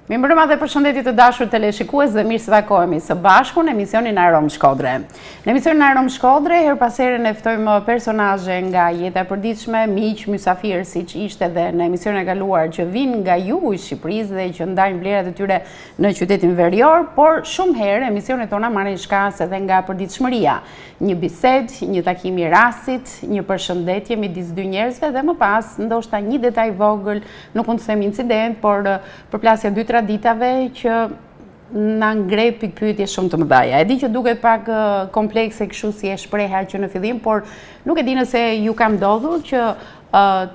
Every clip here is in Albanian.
Mirëmbrëma dhe përshëndetje të dashur teleshikues dhe mirë se takohemi së bashku në emisionin Arom Shkodre. Në emisionin Arom Shkodre, her pas here ne ftojmë personazhe nga jeta e përditshme, miq, mysafir, siç ishte dhe në emisionin e kaluar që vinë nga jugu i Shqipërisë dhe që ndajnë vlerat e tyre në qytetin verior, por shumë herë emisionet tona marrin shkas edhe nga përditshmëria. Një bisedë, një takim i rastit, një përshëndetje midis dy njerëzve dhe më pas ndoshta një detaj vogël, nuk mund të them incident, por përplasja dy traditave që na ngre pikpyetje shumë të mëdha. E di që duket pak komplekse kështu si e shpreha që në fillim, por nuk e di nëse ju ka ndodhur që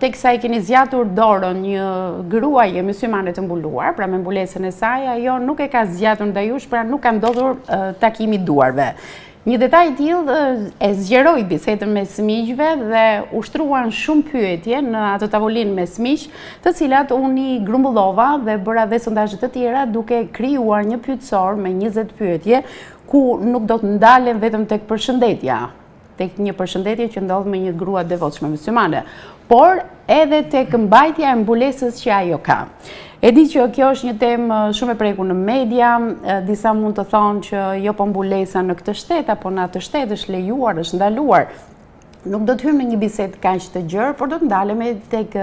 teksa i keni zgjatur dorën një gruaje myslimane të mbuluar, pra me mbulesën e saj, ajo nuk e ka zgjatur ndaj jush, pra nuk ka ndodhur takimi i duarve. Një detaj i tillë e zgjeroi bisedën mes miqve dhe ushtruan shumë pyetje në atë tavolinë mes miq, të cilat unë i grumbullova dhe bëra dhe sondazhe të tjera duke krijuar një pyetësor me 20 pyetje ku nuk do të ndalen vetëm tek përshëndetja, tek një përshëndetje që ndodh me një grua devotshme myslimane, por edhe tek mbajtja e mbulesës që ajo ka. E di që kjo është një temë shumë e prekur në media, disa mund të thonë që jo po mbulesa në këtë shtet, apo në atë shtet është lejuar, është ndaluar. Nuk do të hymë në një bisedë kaq të gjerë, por do të ndalemi tek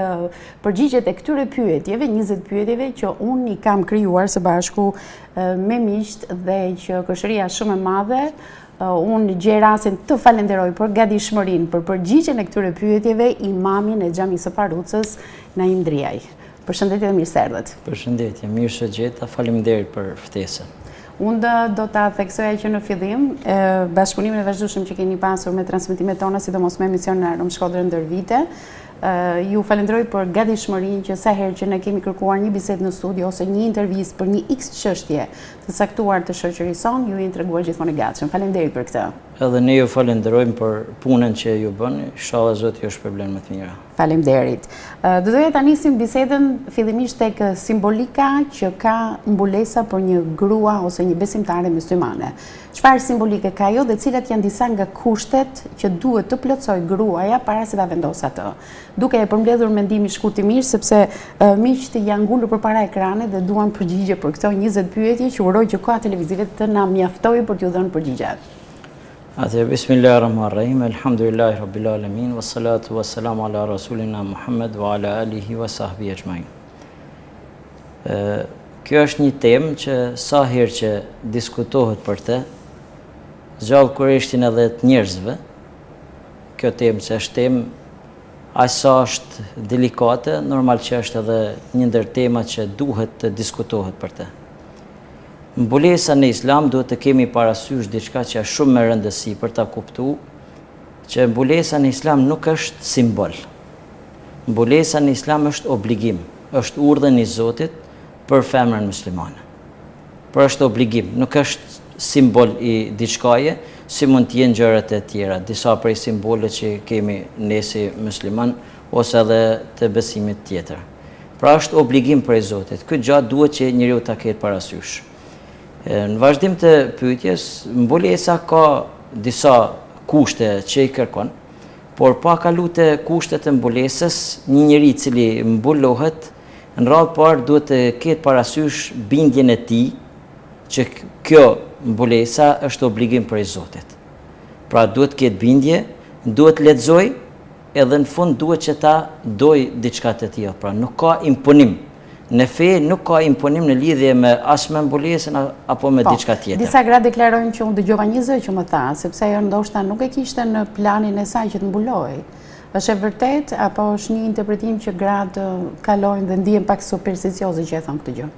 përgjigjet e këtyre pyetjeve, 20 pyetjeve që unë i kam krijuar së bashku me miqt dhe që këshëria shumë e madhe. Unë gjej rastin të falenderoj për gatishmërinë për përgjigjen e këtyre pyetjeve imamin e xhamisë së Parucës, Naim Driaj. Përshëndetje dhe mirë se erdhët. Përshëndetje, mirë se gjeta, faleminderit për ftesën. Unë do ta theksoja që në fillim, bashkëpunimin e vazhdueshëm që keni pasur me transmetimet tona, sidomos me emisionin Arom Shkodre ndër vite, ju falenderoj për gatishmërinë që sa herë që ne kemi kërkuar një bisedë në studio ose një intervistë për një X çështje të caktuar të shoqërisë sonë, ju jeni treguar gjithmonë i gatshëm. Faleminderit për këtë. Edhe ne ju falenderojmë për punën që ju bëni, inshallah Zoti ju shpërblen më të mira. Faleminderit. Do doja ta nisim bisedën fillimisht tek simbolika që ka mbulesa për një grua ose një besimtare myslimane. Çfarë simbolike ka ajo dhe cilat janë disa nga kushtet që duhet të plotësoj gruaja para se ta vendosë atë? Duke e përmbledhur mendimin shkurtimisht sepse miqt janë ngulur përpara ekranit dhe duan përgjigje për këto 20 pyetje që uroj që koha televizive të na mjaftojë për t'ju dhënë përgjigjet. Atëherë, bismillahirrahmanirrahim, elhamdulillahi rabbil alamin, wassalatu wassalamu ala rasulina Muhammad wa ala alihi wa sahbihi ajmain. Kjo është një temë që sa herë që diskutohet për të, zgjallë kurreshtin edhe të njerëzve, kjo temë që është temë aq sa është delikate, normal që është edhe një ndër temat që duhet të diskutohet për të. Mbulesa në Islam duhet të kemi parasysh diçka që është shumë me rëndësi për ta kuptuar që mbulesa në Islam nuk është simbol. Mbulesa në Islam është obligim, është urdhën i Zotit për femrën muslimane. Por është obligim, nuk është simbol i diçkaje, si mund të jenë gjërat e tjera, disa prej simboleve që kemi ne si musliman ose edhe të besimit tjetër. Pra është obligim prej Zotit. Këtë gjatë duhet që njeriu ta ketë parasysh. Në vazhdim të pyetjes, mbulesa ka disa kushte që i kërkon, por pa kalu të kushtet e mbulesës, një njeri i cili mbulohet, në radhë parë duhet të ketë parasysh bindjen e tij që kjo mbulesa është obligim prej Zotit. Pra duhet të ketë bindje, duhet lexoj, edhe në fund duhet që ta doj diçka të tillë. Pra nuk ka imponim. Në fe nuk ka imponim në lidhje me as me mbulesën apo me diçka tjetër. Disa gra deklarojnë që unë dëgjova një zë që më tha, sepse ajo ndoshta nuk e kishte në planin e saj që të mbuloj. Është e vërtet apo është një interpretim që gratë kalojnë dhe ndihen pak supersticioze që e thon këtë gjë?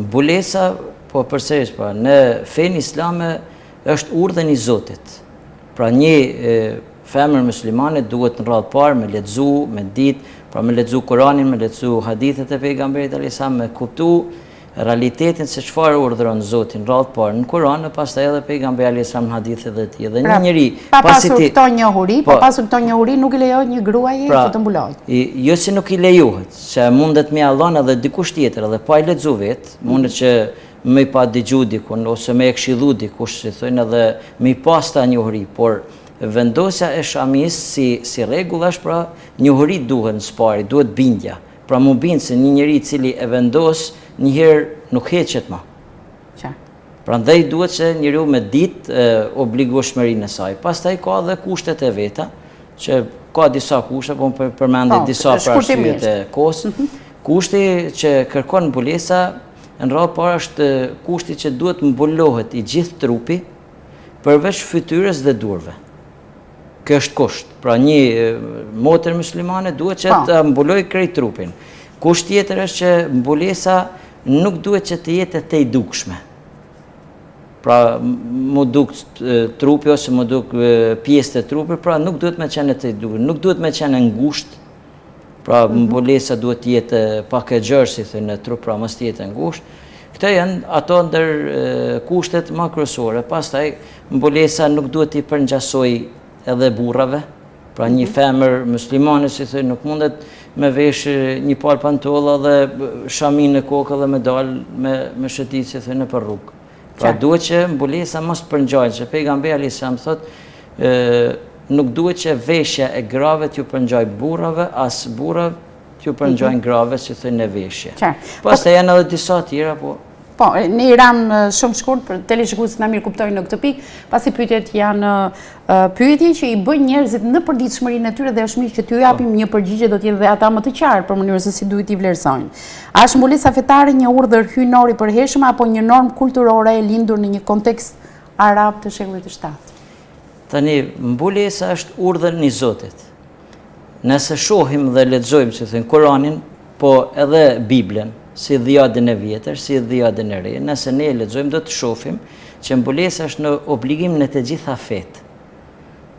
Mbulesa, po përsëris, pra në fen islame është urdhën i Zotit. Pra një femër muslimane duhet në radhë parë me lexu, me ditë, pra me lexu Kur'anin, me lexu hadithet e pejgamberit alayhis salam, me kuptu realitetin se çfarë urdhëron Zoti në radhë parë në Kur'an, e pastaj edhe pejgamberi alayhis salam në hadithet e tij. Dhe një njeri pasur këto njohuri, pasur këto njohuri nuk i lejohet një gruaje që të mbulohet. Jo si nuk i lejohet, se mundet me Allahun edhe dikush tjetër, edhe pa i lexu vet, mundet që me i pa dëgju dikun ose me e këshillu dikush, si thonë, edhe me i pas ta njohuri, por vendosja e shamis si rregull është pra njohuri duhet në spari, duhet bindja. pra mu binë se një njeri cili e vendos, njëherë nuk heqet ma. Pra ndaj duhet që njeriu me ditë obligueshmërinë e saj. Pastaj ka dhe kushtet e veta, që ka disa kushte, po përmendit disa për arsyet e kohës. Kushti që kërkon mbulesa në radhë parë është kushti që duhet mbulohet i gjithë trupi përveç fytyrës dhe durve. Kjo është kusht. Pra një motër muslimane duhet që të mbuloj krejt trupin. Kusht tjetër është që mbulesa nuk duhet që të jetë të i dukshme. Pra mu duk trupi ose mu duk pjesë të trupi, pra nuk duhet me qenë të i dukshme, nuk duhet me qenë ngusht, pra mbulesa duhet të jetë pak e gjerë, si thënë në trup, pra mos të jetë ngusht. Këto janë ato ndër kushtet më kryesore. Pastaj mbulesa nuk duhet i përngjasoj edhe burrave, pra një femër muslimane, si thënë, nuk mundet me vesh një palë pantolla dhe shamin në kokë dhe me dalë me shëtit, si thënë, për rrugë. Pra duhet që mbulesa mos përngjajnë, që pejgamberi alayhis salam thotë, nuk duhet që veshja e grave t'ju përngjaj burrave, as burrat t'ju përngjajnë grave, si thënë në veshje. Pastaj janë edhe disa tjera, po. Po, në Iran shumë shkurt, për teleshikuesit na mirë kuptojnë në këtë pikë, pasi pyetjet janë pyetje që i bëjnë njerëzit në përditshmërinë e tyre dhe është mirë që t'ju japim një përgjigje do të jetë dhe ata më të qartë për mënyrën se si duhet i vlerësojnë. A është mbulesa fetare një urdhër hyjnor i përhershëm apo një normë kulturore e lindur në një kontekst arab të shekullit të 7? Tani, mbulesa është urdhër i Zotit. Nëse shohim dhe lexojmë, si thënë, Kur'anin, po edhe Biblën, si Dhjadin e vjetër, si Dhjadin e re, nëse ne lexojmë do të shohim që mbulesa është në obligim në të gjitha fetë.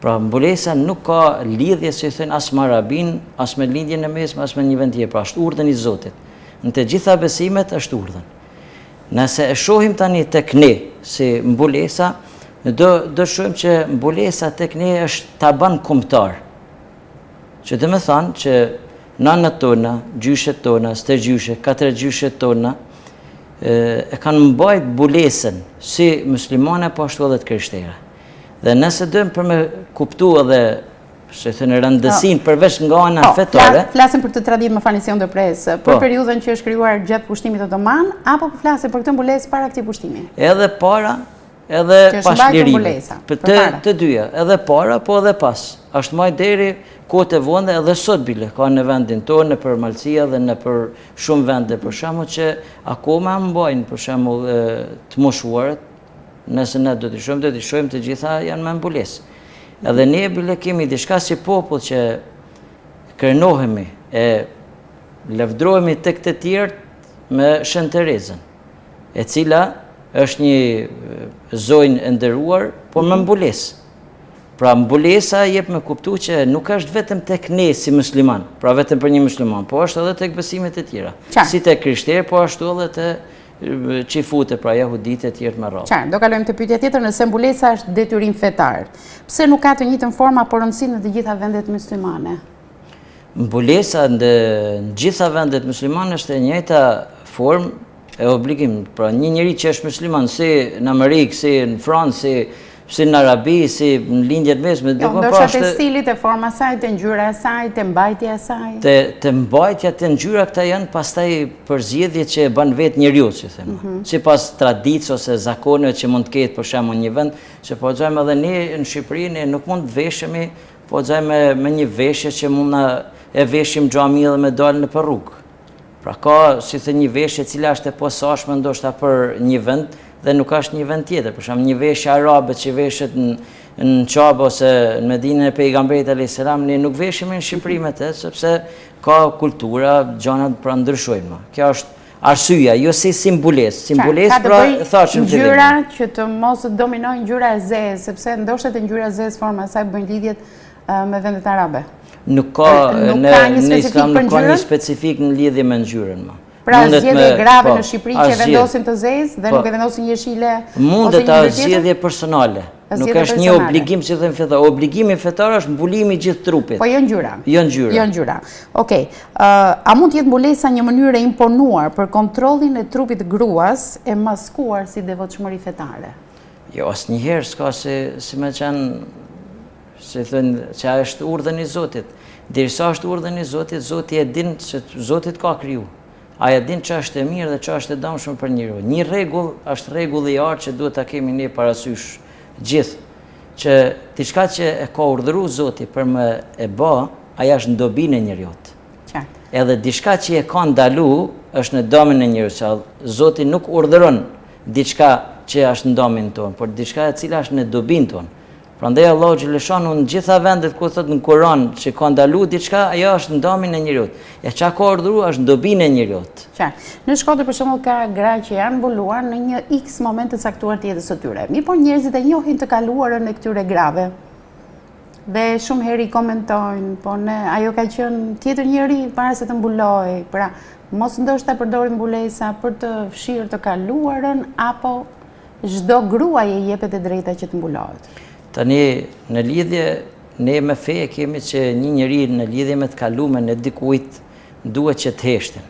Pra mbulesa nuk ka lidhje, si thënë, as me arabin, as me lindjen e mesme, as me një vend tjetër, pra është urdhën i Zotit. Në të gjitha besimet është urdhën. Nëse e shohim tani tek ne si mbulesa, do shohim që mbulesa tek ne është taban kombëtar. Që do të thonë që nanët tona, gjyshet tona, stërgjyshe, katërgjyshet tona, e kanë mbajt mbulesën si muslimane, po ashtu edhe të krishterë. Dhe nëse dojmë për me kuptu edhe, se thënë, rëndësin përveç nga ana fetare. Flasim për të traditë, më falni se unë ndërpres, për periudhën që është krijuar gjatë pushtimit otoman, apo flasim për këtë mbulesë para këtij pushtimi? Edhe para, edhe pas lirimit. Të dyja, edhe para, po edhe pas. Është maj deri kohët e vonde edhe sot bile, ka në vendin tonë, në për Malësia dhe në për shumë vende, për shembull që akoma mbajnë, për shembull të moshuarët, nëse ne do t'i shohim të gjitha janë me mbulesë. Edhe ne bile kemi diçka si popull që krenohemi e lëvdrohemi tek të tjerë me Shën Terezën, e cila është një zonjë e nderuar, por me mbulesë. Pra mbulesa jep me kuptu që nuk është vetëm tek ne si musliman, pra vetëm për një musliman, po është edhe tek besimet e tjera. Si tek krishterë, po ashtu edhe te qifute, pra jahudit e tjerë me radhë. Do kalojmë të pyetja tjetër, nëse mbulesa është detyrim fetar, pse nuk ka të njëjtën formë apo rëndësi në të gjitha vendet muslimane? Mbulesa në gjitha vendet muslimane është e njëjta formë e obligim. Pra një njeri që është musliman, si në Amerikë, si në Francë, si në Arabi, si në lindjet mesme. Ndoshta të stilit, të forma saj, të ngjyra e saj, të mbajtja e saj. Të mbajtja, të ngjyra këta janë pastaj përzgjedhje që e bën vetë njeriu, si them. Sipas traditës ose zakoneve që mund të ketë për shembull një vend, që po xojmë edhe ne në Shqipëri, ne nuk mund të veshemi, po xojmë me një veshje që mund na e veshim xhami dhe me dalë në rrugë. Pra ka, si thë, një veshje e cila është e posaçme ndoshta për një vend dhe nuk është një vend tjetër. Për shembull, një veshje arabe që veshet në Qabe ose në Medinën e pejgamberit alayhis salam, ne nuk veshim në Shqipëri me të, sepse ka kultura, gjërat pra ndryshojnë. Kjo është arsyeja, jo si simbolesë. Simbolesë pra thashëm fillim. Ngjyra që të mos dominojë ngjyra e zezë, sepse ndoshta te ngjyra e zezë forma e saj bëjnë lidhjet me vendet arabe. Nuk ka në Islam nuk ka një specifik në lidhje me ngjyrën. Pra zgjedhje grave në Shqipëri që vendosin të zezë dhe nuk e vendosin jeshile. Mundet ta zgjedhje personale. Nuk është një obligim, si them fetar. Obligimi fetar është mbulimi i gjithë trupit. Po jo ngjyra. Jo ngjyra. Jo ngjyra. Okej. A mund të jetë mbulesa një mënyrë e imponuar për kontrollin e trupit të gruas e maskuar si devotshmëri fetare? Jo, asnjëherë s'ka si me qenë, si thënë, që është urdhën i Zotit. Derisa është urdhën i Zotit, Zoti e din se Zotit ka kriju. Ai e din ç'a është e mirë dhe ç'a është e dëmshme për njeriu. Një rregull është rregulli i artë që duhet ta kemi ne parasysh gjithë, që diçka që e ka urdhëruar Zoti për më e bë, ajo është në dobinë e njeriu. Edhe diçka që e ka ndalu është në dëmin e njeriu, se Zoti nuk urdhëron diçka që është në domin tonë, por diçka e cila është në dobinë tonë. Prandaj Allahu xhaleshanu në gjitha vendet ku thot në Kur'an që ka ndalu diçka, ajo është në domin e njeriu. E çka ka urdhëruar është në dobinë e njeriu. Në Shkodër për shembull ka gra që janë mbuluar në një X moment të caktuar të jetës së tyre. Mirë, por njerëzit e njohin të kaluarën e këtyre grave. Dhe shumë herë i komentojnë, po ajo ka qenë tjetër njeri para se të mbuloj. Pra, mos ndoshta përdorin mbulesa për të fshirë të kaluarën, apo çdo gruaje i jepet e drejta që të mbulohet. Tani, në lidhje, ne me fe kemi që një njeri në lidhje me të kalumen e dikujt duhet që të heshtin,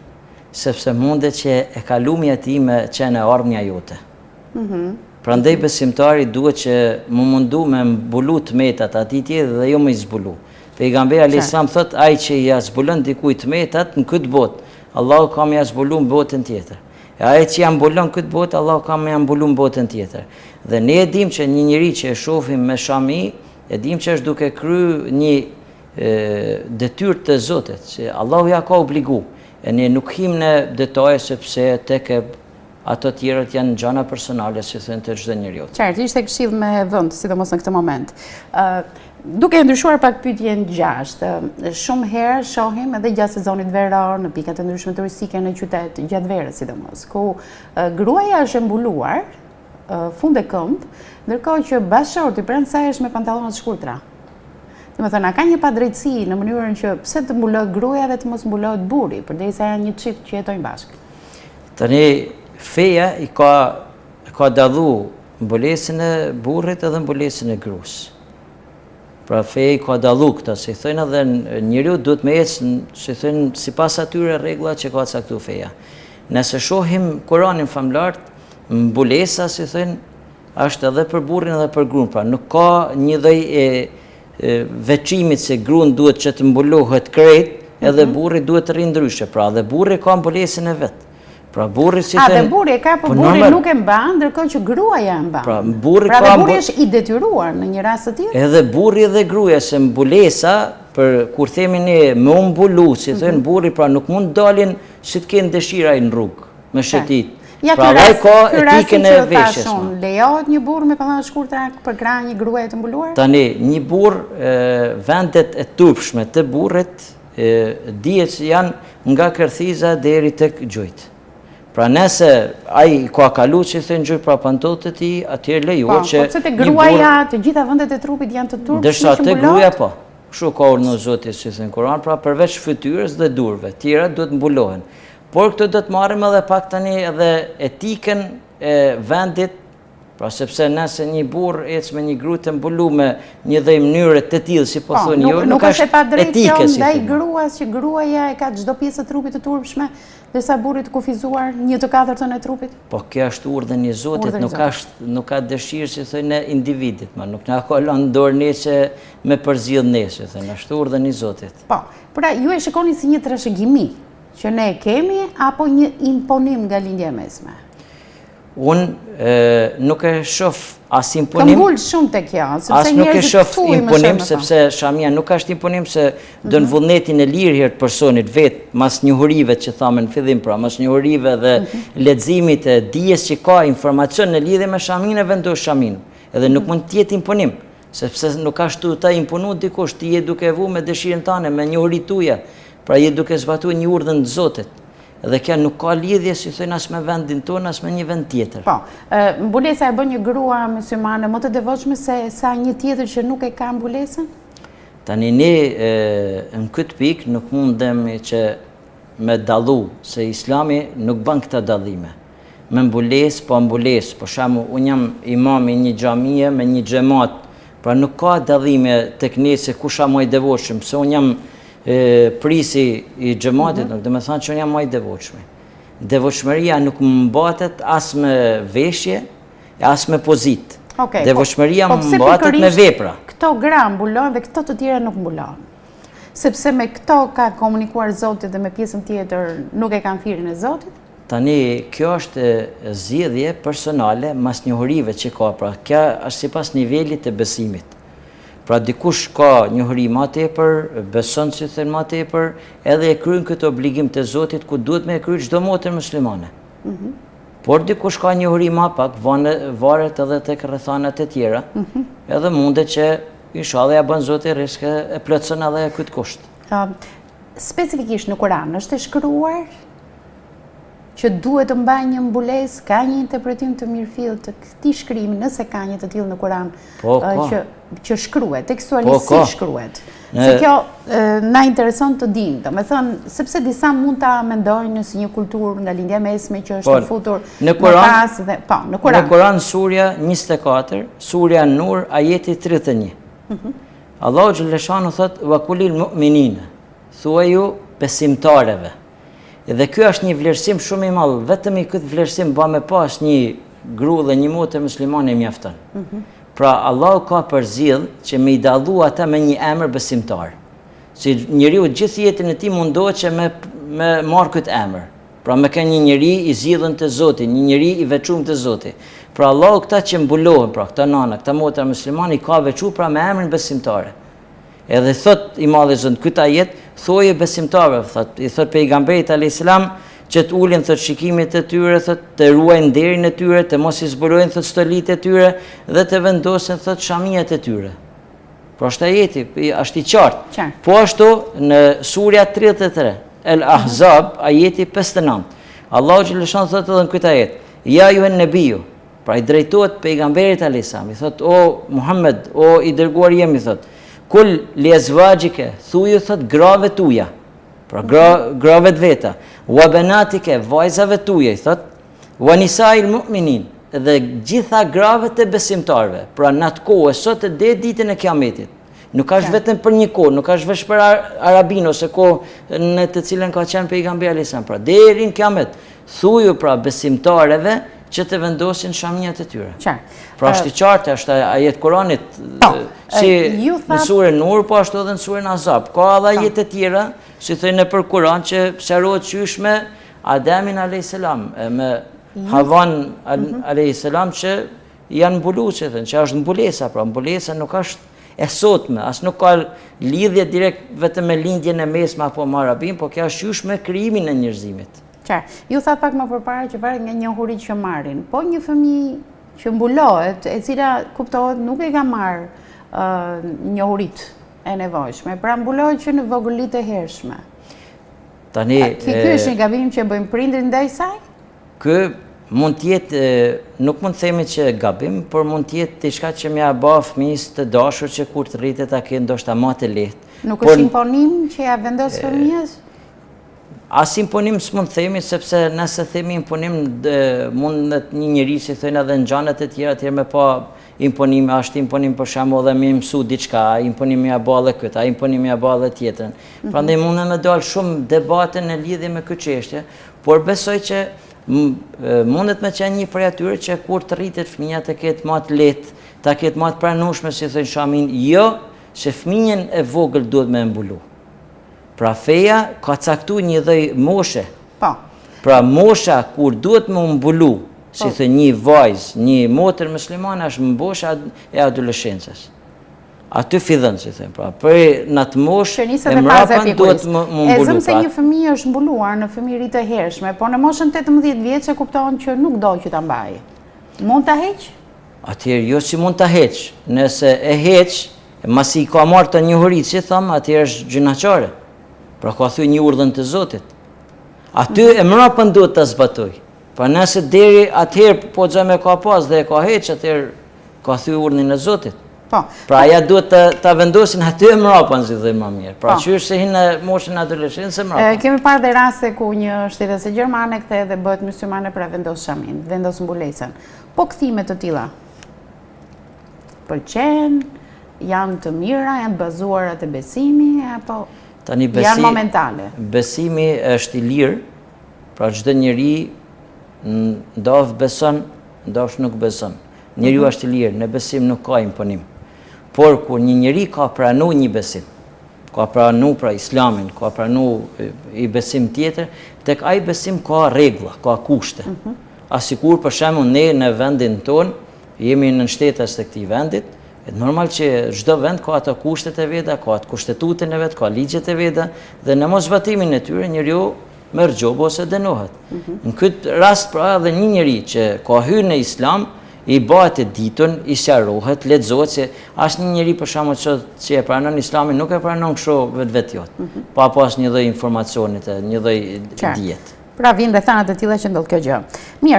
sepse mundet që e kalumi ati me qenë e ardhmja jote. Prandaj besimtari duhet që më mundu me mbulu të metat ati tjetër dhe jo me i zbulu. Pejgamberi alayhis salam thot, ai që ja zbulon dikujt të metat në këtë botë, Allahu ka më ja zbulu në botën tjetër. E ai që ja mbulon këtë botë, Allahu ka më ja mbulu në botën tjetër. Dhe ne e dim që një njeri që e shohim me shami, e dim që është duke kryer një detyrë të Zotit, që Allahu ja ka obligu. E ne nuk him në detaje sepse tek ato tjerët janë gjana personale, si thënë të çdo njeriu. Qartë, ishte këshill me vend, sidomos në këtë moment. Duke ndryshuar pak pyetjen 6, shumë herë shohim edhe gjatë sezonit veror në pikat e ndryshme turistike në qytet, gjatë verës sidomos, ku gruaja është e mbuluar fund e këmbë, ndërkohë që bashorti pranë saj është me pantallona të shkurtra. Domethënë, ka një padrejtësi në mënyrën që pse të mbulohet gruaja dhe të mos mbulohet burri, përderisa janë një çift që jetojnë bashkë. Tani feja i ka dallu mbulesën e burrit edhe mbulesën e gruas. Pra feja i ka dallu këtë, si thënë edhe njeriu duhet me ecë, si thënë, sipas atyre rregullave që ka caktuar feja. Nëse shohim Kur'anin famlar, mbulesa, si thënë, është edhe për burrin edhe për gruan. Pra nuk ka një lloj veçimit se gruan duhet që të mbulohet krejt, edhe burri duhet të rrinë ndryshe. Pra dhe burri ka mbulesën e vet. Pra burri, si thënë, dhe burri e ka, po burri nuk e mban, ndërkohë që gruaja e mban. Pra burri është i detyruar në një rast të tillë. Edhe burri dhe gruaja, se mbulesa, për kur themi ne me u mbulu, si thënë, burri pra nuk mund dalin si të kenë dëshira në rrugë me shëtit. Pra ai ka etikën e veshjes. Lejohet një burr me pantallona të shkurtra për krah një gruaje të mbuluar? Tani, një burr, vendet e turpshme të burrit dihet se janë nga kërthiza deri tek gjujt. Pra nëse ai ka kalu që thënë gjujt pra pantollat e tij, atëherë lejohet që po pse te gruaja të gjitha vendet e trupit janë të turpshme? Ndërsa te gruaja po. Kështu ka urdhëruar Zoti si thënë Kur'an, pra përveç fytyrës dhe durve, tjera duhet mbulohen. Por këtë do të marrim edhe pak tani edhe etikën e vendit, pra sepse nëse një burr ecë me një grua të mbuluar me një lloj mënyre të tillë, si po thonë ju, nuk është etike si ndaj gruas, që gruaja e ka çdo pjesë të trupit të turpshme, ndërsa burri të kufizuar 1/4 e trupit. Po kjo është urdhën i Zotit, nuk ka dëshirë, si thonë, e individit, nuk na ka lënë dorë ne që me përziell ne, si thonë, është urdhën i Zotit. Po, pra ju e shikoni si një trashëgimi që ne kemi, apo një imponim nga lindja e mesme? Unë nuk e shoh as imponim. Kam ngul shumë te kjo, sepse nuk e shoh imponim, sepse shamia nuk është imponim, se do në vullnetin e lirë të personit vetë, mas njohurive që thamë në fillim, pra mas njohurive dhe leximit e dijes që ka informacion në lidhje me shamin e vendos shamin. Edhe nuk mund të jetë imponim, sepse nuk ka shtu ta imponu dikush, ti je duke vu me dëshirën tane, me njohurit tuja. Pra je duke zbatuar një urdhën të Zotit. Dhe kjo nuk ka lidhje, si thënë, as me vendin tonë, as me një vend tjetër. Po, mbulesa e bën një grua muslimane më të devotshme se sa një tjetër që nuk e ka mbulesën? Tani ne në këtë pikë nuk mundemi që me dallu, se Islami nuk bën këta dallime. Me mbulesë, po mbulesë. Për shembull, unë jam imam i një xhamie me një xhamat, pra nuk ka dallime tek ne se kush është më i devotshëm, se unë jam prisi i xhamatit, nuk do të thonë që unë jam më i devotshëm. Devotshmëria nuk mbatet as me veshje, as me pozitë. Devotshmëria mbatet me vepra. Këto gra mbulojnë dhe këto të tjera nuk mbulojnë. Sepse me këto ka komunikuar Zoti dhe me pjesën tjetër nuk e kanë thirrjen e Zotit? Tani, kjo është zgjedhje personale mas njohurive që ka, pra kjo është sipas nivelit të besimit. Pra dikush ka njohuri ma tepër, beson si thënë ma tepër, edhe e kryen këtë obligim të Zotit ku duhet me e kryer çdo motër muslimane. Por dikush ka njohuri ma pak, varet edhe tek rrethanat e tjera, edhe mundet që inshallah ja bën Zoti rrezik e plotson edhe këtë kusht. Specifikisht në Kur'an është e shkruar që duhet të mbaj një mbulesë, ka një interpretim të mirëfillt të këtij shkrimi, nëse ka një të tillë në Kur'an, që shkruhet, tekstualisht si shkruhet. Se kjo na intereson të dimë, domethënë sepse disa mund ta mendojnë si një kulturë nga lindja mesme që është futur në Kur'an. Në Kur'an surja 24, surja Nur, ajeti 31. Allahu xhaleshanu thot wa kulil mu'minin, thuaju besimtarëve. Dhe ky është një vlerësim shumë i madh, vetëm i këtë vlerësim ba me pas një gru dhe një motër muslimane mjafton. Pra Allahu ka përzidh që me i dallu ata me një emër besimtar. Si njeriu gjithë jetën e tij mundohet që me marr këtë emër. Pra me ka një njeri i zgjidhur te Zoti, një njeri i veçuar te Zoti. Pra Allahu këta që mbulohen, pra këta nana, këta motra muslimane i ka veçuar pra me emrin besimtare. Edhe thot i madhi Zot këtë ajet, thoje besimtarëve, i thot pejgamberit alayhis salam që të ulin thot shikimit e tyre, thot të ruajnë nderin e tyre, të mos i zbulojnë thot stolit e tyre dhe të vendosin thot shamijat e tyre. Pra është ajeti, është i qartë. Po ashtu në surja 33, El Ahzab, ajeti 59. Allahu xhaleshanu thot edhe në këtë ajet, ja juhen nebiju, pra i drejtohet pejgamberit alayhis salam, i thot o Muhammed, o i dërguar jemi thot, kul li azwajike, thuju thot grave tuja, pra gravet veta, wa banatike, vajzave tuja, i thot, wa nisa'il mu'minin, dhe gjitha gravet e besimtarve, pra në atë kohë, sot e ditën e kiametit. Nuk është vetëm për një kohë, nuk është vetëm për Arabin ose kohë në të cilën ka qenë pejgamberi alayhis salam, pra deri në kiamet, thuju pra besimtareve që të vendosin shamijat e tyre. Pra është i qartë, është ajet Kuranit, si në surën Nur, po ashtu edhe në surën Ahzab. Ka edhe ajete tjera, si thënë për Kuran, që sqarohet qysh me Ademin alayhis salam, me Havan alayhis salam që janë mbuluar, që është mbulesa, pra mbulesa nuk është e sotme, as nuk ka lidhje direkt vetëm me lindjen e mesme apo me Arabin, po kjo është qysh me krijimin e njerëzimit. Ju thatë pak më përpara që varet nga njohurit që marrin, po një fëmijë që mbulohet, e cila kuptohet nuk e ka marrë njohurit e nevojshme, pra mbulohet që në vogëlit e hershme. Tani, ky është një gabim që bëjmë prindrit ndaj saj? Ky mund të jetë, nuk mund të themi që gabim, por mund të jetë diçka që m'ia bë fëmijës të dashur që kur të rritet ta ketë ndoshta më të lehtë. Nuk është imponim që ja vendos fëmijës? As imponim s'mund themi, sepse nëse themi imponim, mundet një njeri si thënë edhe në gjanët e tjera me pa imponim, është imponim për shembull dhe me mësu diçka, imponim ja bë edhe këtë, imponim ja bë edhe tjetrën. Prandaj mundet me dalë shumë debate në lidhje me këtë çështje, por besoj që mundet me qenë një prej atyre që kur të rritet fëmia të ketë më të lehtë, ta ketë më të pranueshme si thënë shamin, jo se fëmijën e vogël duhet me mbulu. Pra feja ka caktuar një lloj moshe. Pra mosha kur duhet me mbulu, si thë një vajzë, një motër muslimane është mosha e adoleshencës. Aty fillon, si thënë, pra për në atë moshë e mrapën duhet me mbulu. E zëm se një fëmijë është mbuluar në fëmijëri të hershme, po në moshën 18 vjeç e kupton që nuk do që ta mbajë. Mund ta heq? Atëherë jo si mund ta heq, nëse e heq, masi ka marrë të njohurit, si thëmë, atëherë është gjinaqare. Pra ka thuj një urdhën të Zotit. Aty e mrapën duhet të zbatoj. Pra nëse deri atëherë po xhame ka pas dhe e ka heq, atëherë ka thuj urdhën e Zotit. Pra aja duhet të vendosin aty e mrapën, si dhe më mirë. Pra që është se hinë në moshën adoleshencë e mrapën. Kemi parë dhe raste ku një shtetëse gjermane kthej dhe bëhet myslimane pra vendos shamin, vendos mbulesën. Po kthimet të tilla pëlqen, janë të mira, janë bazuara te besimi apo janë momentale? Besimi është i lirë, pra çdo njeri ndosh beson, ndosh nuk beson. Njeriu është i lirë, në besim nuk ka imponim. Por kur një njeri ka pranuar një besim, ka pranu pra islamin, ka pranu i besim tjetër, tek ai besim ka rregulla, ka kushte. Asikur për shembull ne në vendin ton jemi në shtetas të këtij vendit, normal që çdo vend ka ato kushtet e veta, ka atë kushtetutën e vet, ka ligjet e veta dhe në mosbatimin e tyre njeriu merr gjob ose dënohet. Në këtë rast pra edhe një njeri që ka hyrë në islam i bëhet e ditën, i sqarohet, lexohet se asnjë njeri për shembull që e pranon islamin nuk e pranon kështu vetvete. Pa pas një lloj informacioni të një lloj dietë. Pra vinë rrethanat e tilla që ndodh kjo gjë. Mirë,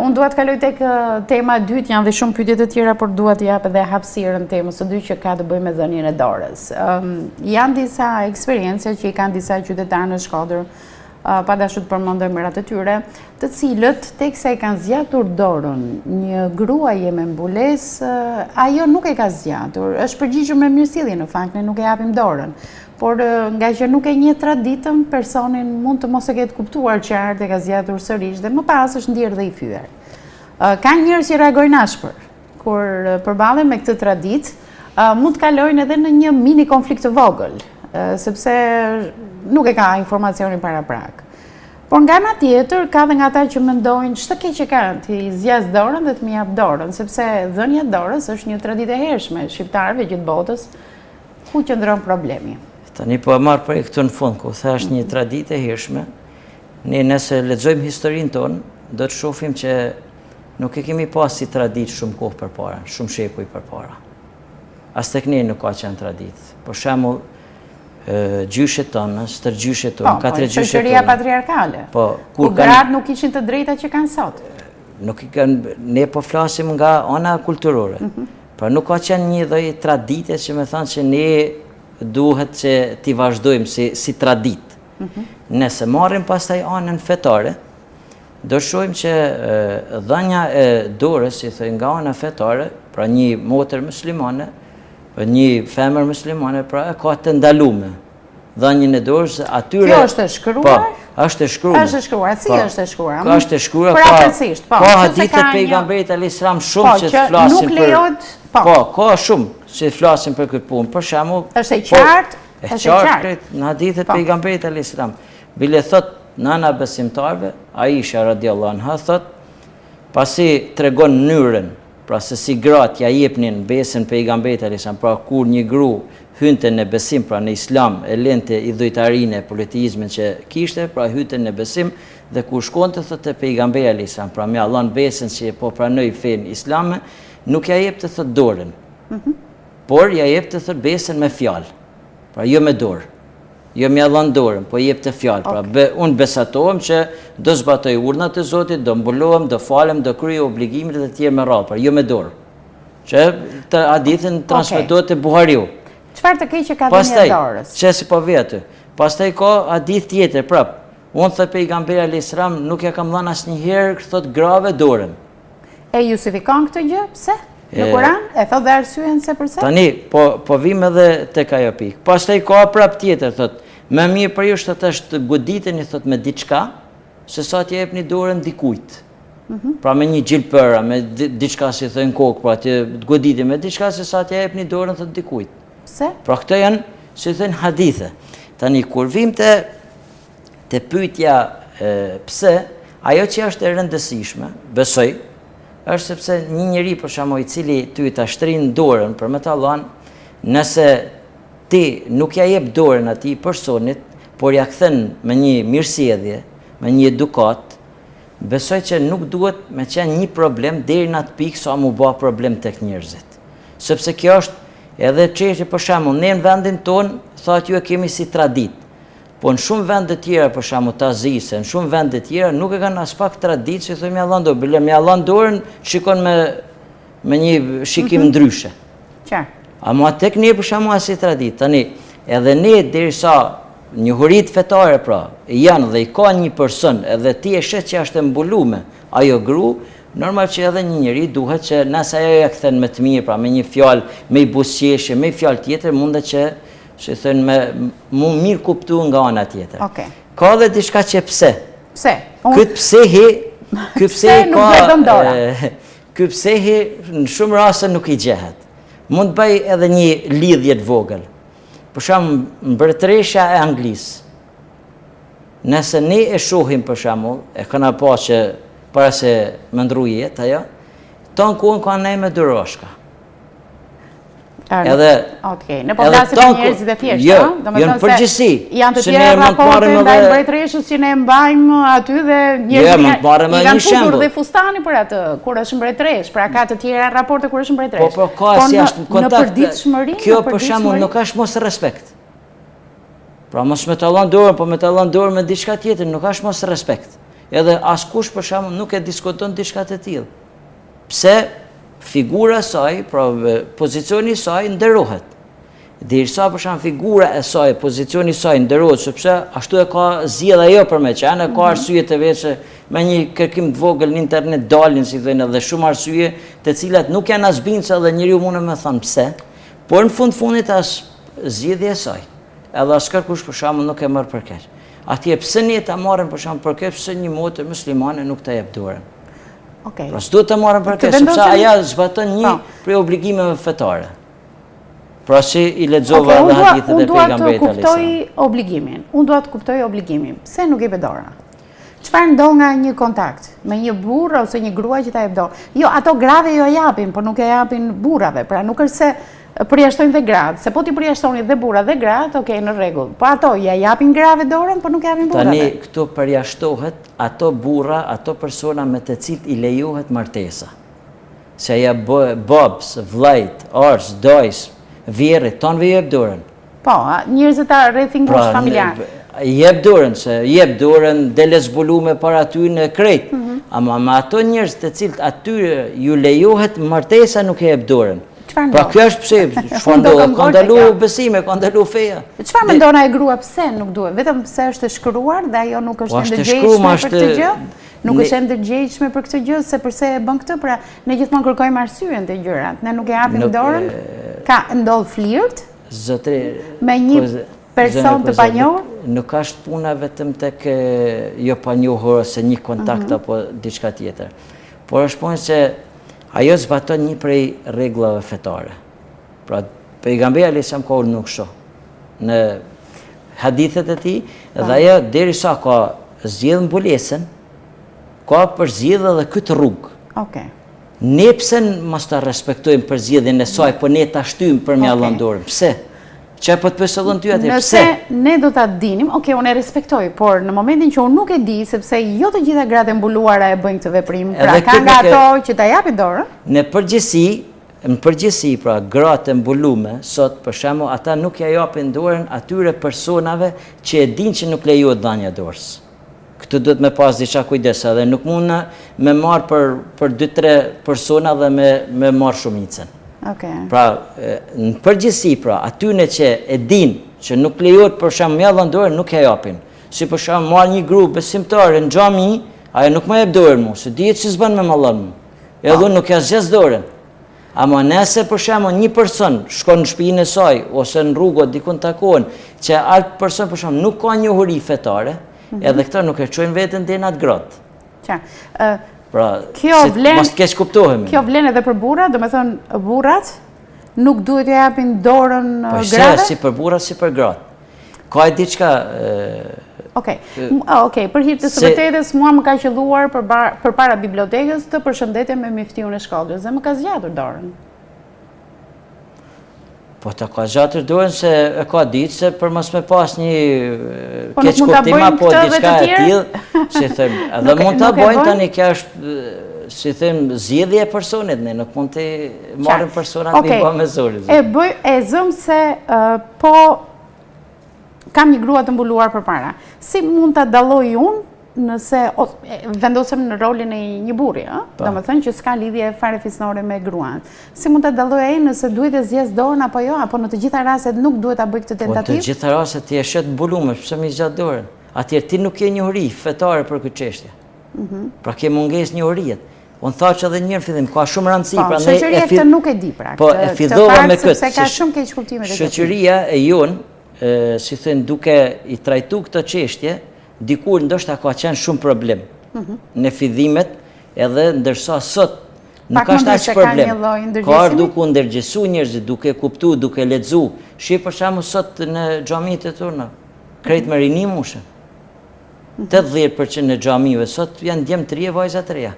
unë dua të kaloj tek tema e dytë, janë dhe shumë pyetje të tjera, por dua të jap edhe hapësirën temës së dytë që ka të bëjë me dhënien e dorës. Janë disa eksperjenca që i kanë disa qytetarë në Shkodër, pa dashur të përmendoj emrat e tyre, të cilët teksa i kanë zgjatur dorën një gruaje me mbulesë, ajo nuk e ka zgjatur, është përgjigjur me mirësjellje në fakt, ne nuk e japim dorën. Por nga që nuk e njeh traditën, personin mund të mos e ketë kuptuar qartë e ka zgjatur sërish dhe më pas është ndjerë dhe i fyer. Ka njerëz që reagojnë ashpër kur përballen me këtë traditë, mund të kalojnë edhe në një mini konflikt të vogël, sepse nuk e ka informacionin paraprak. Por nga ana tjetër ka dhe nga ata që mendojnë ç'të keq që ka ti zgjas dorën dhe të më jap dorën, sepse dhënia e dorës është një traditë e hershme shqiptarëve gjithë botës. Ku qëndron problemi? Tani po e marr për këtu në fund, ku thash një traditë e hershme, ne nëse lexojmë historinë tonë, do të shohim që nuk e kemi pas si traditë shumë kohë përpara, shumë shekuj përpara. As tek ne nuk ka qenë traditë. Për shembull, gjyshet tonë, stërgjyshet tonë, katër gjyshet tonë. Shoqëria patriarkale. Po, ku gratë nuk kishin të drejta që kanë sot. Nuk i kanë, ne po flasim nga ana kulturore. Pra nuk ka qenë një lloj tradite që më thonë që ne duhet që t'i vazhdojmë si traditë. Nëse marrim pastaj anën fetare, do shohim që dhënia e dorës, si thoj nga ana fetare, pra një motër muslimane, një femër muslimane, pra ka të ndaluar. Dhënien e dorës atyre. Kjo është e shkruar? Po, është e shkruar. Është e shkruar. Si është e shkruar? Ka është e shkruar. Ka hadithe të pejgamberit alayhis salam shumë që flasin për. Po, ka shumë që flasin për këtë punë. Për shembull, është e qartë? Është e qartë në hadithe të pejgamberit alayhis salam. Bile thot nëna besimtarve, Aisha radhiyallahu anha thot, pasi tregon mënyrën, pra se si gratë ja jepnin besën pejgamberit alayhis salam, pra kur një gru hynte në besim, pra në islam, e lente idhujtarinë e politeizmin që kishte, pra hynte në besim dhe kur shkonte thotë pejgamberi alayhis salam, pra me Allahn besën që po pranoi fen islame, nuk ja jep të thot dorën, por ja jep të thot besën me fjalë, pra jo me dorë, jo me Allahn dorën, po jep të fjalë, pra unë besatohem që do zbatoj urdhnat e Zotit, do mbulohem, do falem, do kryej obligimet e tjera me radhë, pra jo me dorë, që të hadithin transmetohet te Buhariu. Çfarë të keq që ka dhënia e dorës? Që si po vjetë, pastaj ka hadith tjetër, prap, unë thë pejgamberi alayhis salam nuk ja kam dhënë asnjëherë thot grave dorën. E justifikon këtë gjë? Pse? Në Kur'an? E thot dhe arsyen se përse? Tani, po vim edhe tek ajo pikë. Pastaj ka prap tjetër, thot, më mirë për ju është të goditeni thot me diçka, se sa t'ja jepni dorën dikujt. Pra me një gjilpëra, me diçka si thënë kokë, pra të goditeni me diçka se sa t'ja jepni dorën thot dikujt. Pse? Pra këto janë, si thënë hadithe. Tani, kur vim të pyetja pse, ajo që është e rëndësishme, besoj, është sepse një njeri për shembull i cili ty ta shtrin dorën për me ta dhënë, nëse ti nuk ja jep dorën atij personit, por ja kthen me një mirësjellje, me një edukat, besoj që nuk duhet me qenë një problem deri në atë pikë sa mu bë problem tek njerëzit. Sepse kjo është edhe çështje për shembull, ne në vendin ton thotë ju e kemi si traditë. Po në shumë vende tjera, për shembull tazise, në shumë vende tjera nuk e kanë as pak traditë, si thonë me Allahn dorën, bile me Allahn dorën shikon me një shikim ndryshe. Qartë. Ama tek ne për shembull as si traditë. Tani, edhe ne derisa njohuritë fetare pra janë dhe i ka një person, edhe ti e shet që është e mbuluar ajo gru, normal që edhe një njeri duhet që nëse ajo ja kthen me të mirë, pra me një fjalë, me i buzëqeshje, me fjalë tjetër, mundet që që thënë mu mirë kuptu nga ana tjetër. Ka dhe diçka që pse. Pse? Këtë pse në shumë raste nuk i gjehet. Mund bëj edhe një lidhje të vogël. për shembull, mbretëresha e Anglisë. Nëse ne e shohim për shembull, e kanë pa që para se më ndroi jetë ajo, ton kuën ka ne me dyroshka. Edhe okej, ne po flasim për njerëzit e thjeshtë, jo, domethënë përgjithësi. Janë të tjerë raporte ndaj mbretëreshës që ne mbajmë aty dhe njerëzit kanë futur dhe fustani për atë kur është mbretëresh, pra ka të tjera raporte kur është mbretëresh. Po ka si ashtu kontakt. Në përditshmëri, kjo për shembull nuk është mos respekt. Pra mos me tallon dorën, po me tallon dorën me diçka tjetër, nuk është mos respekt. Edhe askush për shembull nuk e diskuton diçka të tillë. Pse figura e saj, pra pozicioni i saj nderohet. Derisa për shembull figura e saj, pozicioni i saj nderohet, sepse ashtu e ka zgjedhë ajo për me qenë, ka arsye të veçë me një kërkim të vogël në internet dalin, si thënë, edhe shumë arsye, të cilat nuk janë as binca dhe njeriu mund të më thonë pse, por në fundit as zgjedhja e saj. Edhe as kërkush për shembull nuk e merr për keq. Atje pse ne ta marrim për shembull për keq, pse një motër muslimane nuk ta jep dorën. Okej. Pra s'duhet ta marrim për keq, sepse ajo zbaton një prej obligimeve fetare. Pra si i lexova edhe hadithet e pejgamberit alayhis salam. Unë dua të kuptoj obligimin. Pse nuk jep dorën? Çfarë ndodh nga një kontakt me një burr ose një grua që ta jep dorën? Jo, ato grave jo japin, por nuk e japin burrave. Pra nuk është se përjashtojnë dhe gratë, se po ti përjashtoni dhe burra dhe gratë, okej, në rregull. Po ato ja japin grave dorën, po nuk japin burrave. Tani këtu përjashtohet ato burra, ato persona me të cilët i lejohet martesa. Se aja babs, vllajt, ars, dojs, vjerrit, tonë jep dorën. Po, njerëzit rrethin grush familjar. Jep dorën, se jep dorën dele zbulume para ty në krejt. Ama me ato njerëz të cilët atyre ju lejohet martesa nuk e jep dorën. Pra kjo është pse, çfarë ndodh? Ka ndalu besime, ka ndalu feja. Çfarë mendon ai grua pse nuk duhet? Vetëm pse është e shkruar dhe ajo nuk është e ndërgjegjshme për këtë gjë? Nuk është e ndërgjegjshme për këtë gjë, se përse e bën këtë, pra ne gjithmonë kërkojmë arsyeën te gjërat. Ne nuk e japim dorën. Ka ndodh flirt? Zotri, me një person të panjohur? Nuk është puna vetëm tek jo panjohur ose një kontakt apo diçka tjetër. Por është punë se ajo zbaton një prej rregullave fetare. Pra, pejgamberi alayhis salam ka nuk shoh në hadithet e tij, dhe ajo derisa ka zgjedhur mbulesën, ka përzgjedhur edhe këtë rrugë. Okej. Ne pse mos ta respektojmë përzgjedhjen e saj, po ne ta shtyjmë për me Allahun dorën? Pse? Çfarë po të përsëllon ty atë? Pse? Nëse ne do ta dinim, okej, unë e respektoj, por në momentin që unë nuk e di, sepse jo të gjitha gratë e mbuluara e bëjnë këtë veprim, pra ka nga ato që ta japin dorën. Në përgjithësi, pra gratë e mbulume, sot për shembull, ata nuk ja japin dorën atyre personave që e dinë që nuk lejohet dhënia e dorës. Këtë duhet me pas diçka kujdes, edhe nuk mund me marr për 2-3 persona dhe me marr shumicën. Pra, në përgjithësi, pra, atyne që e din që nuk lejohet për shembull me dhënë dorën, nuk e japin. Si për shembull marr një grup besimtarë në xhami, ajo nuk më jep dorën mua, se dihet se s'bën me mallon mua. Edhe unë nuk ja zgjes dorën. Ama nëse për shembull një person shkon në shtëpinë e saj ose në rrugë dikun takohen, që atë person për shembull nuk ka njohuri fetare, edhe këta nuk e çojnë veten deri në atë gratë. Pra, mos të keq kuptohemi. Kjo vlen edhe për burrat, domethënë burrat nuk duhet t'ia japin dorën grave? Po si për burrat si për gratë. Ka diçka Okej, për hir të së vërtetës, mua më ka qelluar përpara bibliotekës të përshëndetem me miftiun e Shkodrës dhe më ka zgjatur dorën. Po të ka zgjatur dorën se e ka ditë se për mos me pas një keq kuptim apo diçka e tillë, si them, edhe mund ta bëjnë tani, kjo është, si them, zgjedhje e personit, ne nuk mund të marrim personat me pa me zorin. E zëm se po kam një grua të mbuluar përpara. Si mund ta dalloj unë nëse vendosem në rolin e një burri, domethënë që s'ka lidhje fare fisnore me gruan. Si mund ta dalloj ai nëse duhet të zgjes dorën apo jo, apo në të gjitha rastet nuk duhet ta bëj këtë tentativë? Po në të gjitha rastet ti e shet mbulume, pse më zgjat dorën? Atëherë ti nuk ke njohuri fetare për këtë çështje. Pra ke mungesë njohurie. Unë thash edhe një herë fillim, ka shumë rëndësi, prandaj shoqëria këtë nuk e di pra. Po e fillova me këtë. Se ka shumë keq kuptime të shoqëria e jon, si thënë, duke i trajtu këtë çështje, dikur ndoshta ka qenë shumë problem në fillimet, edhe ndërsa sot Nuk është aq problem. Ka duke ndërgjegjësu njerëzit, duke kuptu, duke lexu. Shi për shembull sot në xhamitë tona, krejt me rini mushë. 80% në xhamive sot janë djemë të ri e vajza të reja.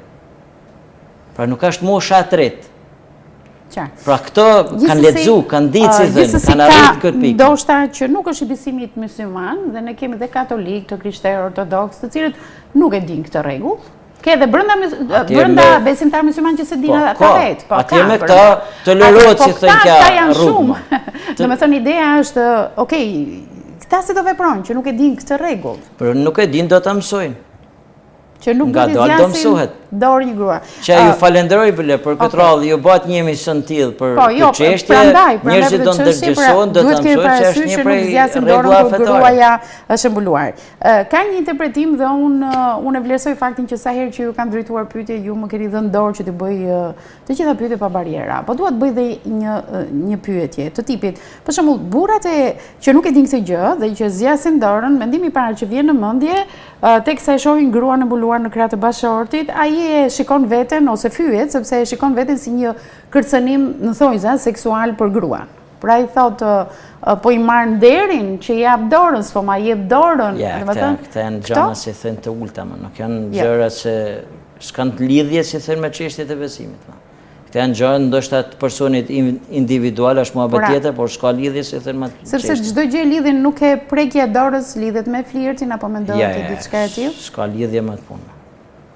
Pra nuk është mosha e tretë. Pra këto kanë lexu, kanë ditë si thënë, kanë arritë këtë pikë. Ndoshta që nuk është i besimit musliman dhe ne kemi dhe katolik, të krishterë ortodoks, të cilët nuk e din këtë rregull. Ke edhe brenda besimtar musliman që se dinë ata vetë. Atje me këta tolerohet si thënë kja rrugë. Domethënë ideja është, okay, këta se do veprojnë që nuk e din këtë rregull. Por nuk e din do ta mësojnë. Që nuk do t'i zjasin dorë një grua. Që ju falenderoj bële për këtë radhë, ju bat një emision tillë për këtë çështje, njerëzit do ndërgjegjësohen, do ta mësojnë që është një prej rregullave fetare. Gruaja është mbuluar. Ka një interpretim dhe unë e vlerësoj faktin që sa herë që ju kam drejtuar pyetje, ju më keni dhënë dorë që të bëj të gjitha pyetje pa bariera. Po dua të bëj dhe një pyetje të tipit. Për shembull, burrat që nuk e dinë këtë gjë dhe që zgjasin dorën, mendimi i parë që vjen në mendje teksa e shohin gruan e mbuluar në krah të bashortit, ai e shikon veten ose fyet sepse e shikon veten si një kërcënim në thonjza seksual për gruan. Pra i thotë po i marr nderin që jap dorën, s'po ma jep dorën. Këta janë gjëra si thënë të ulta, nuk janë gjëra që s'kan lidhje si thënë me çështjet e besimit. Këta janë gjëra ndoshta të personit individual është muhabet tjetër, por s'ka lidhje si thënë me çështje. Sepse çdo gjë lidhen nuk e prekja e dorës lidhet me flirtin apo me dorë të diçka e tillë. S'ka lidhje me atë punë.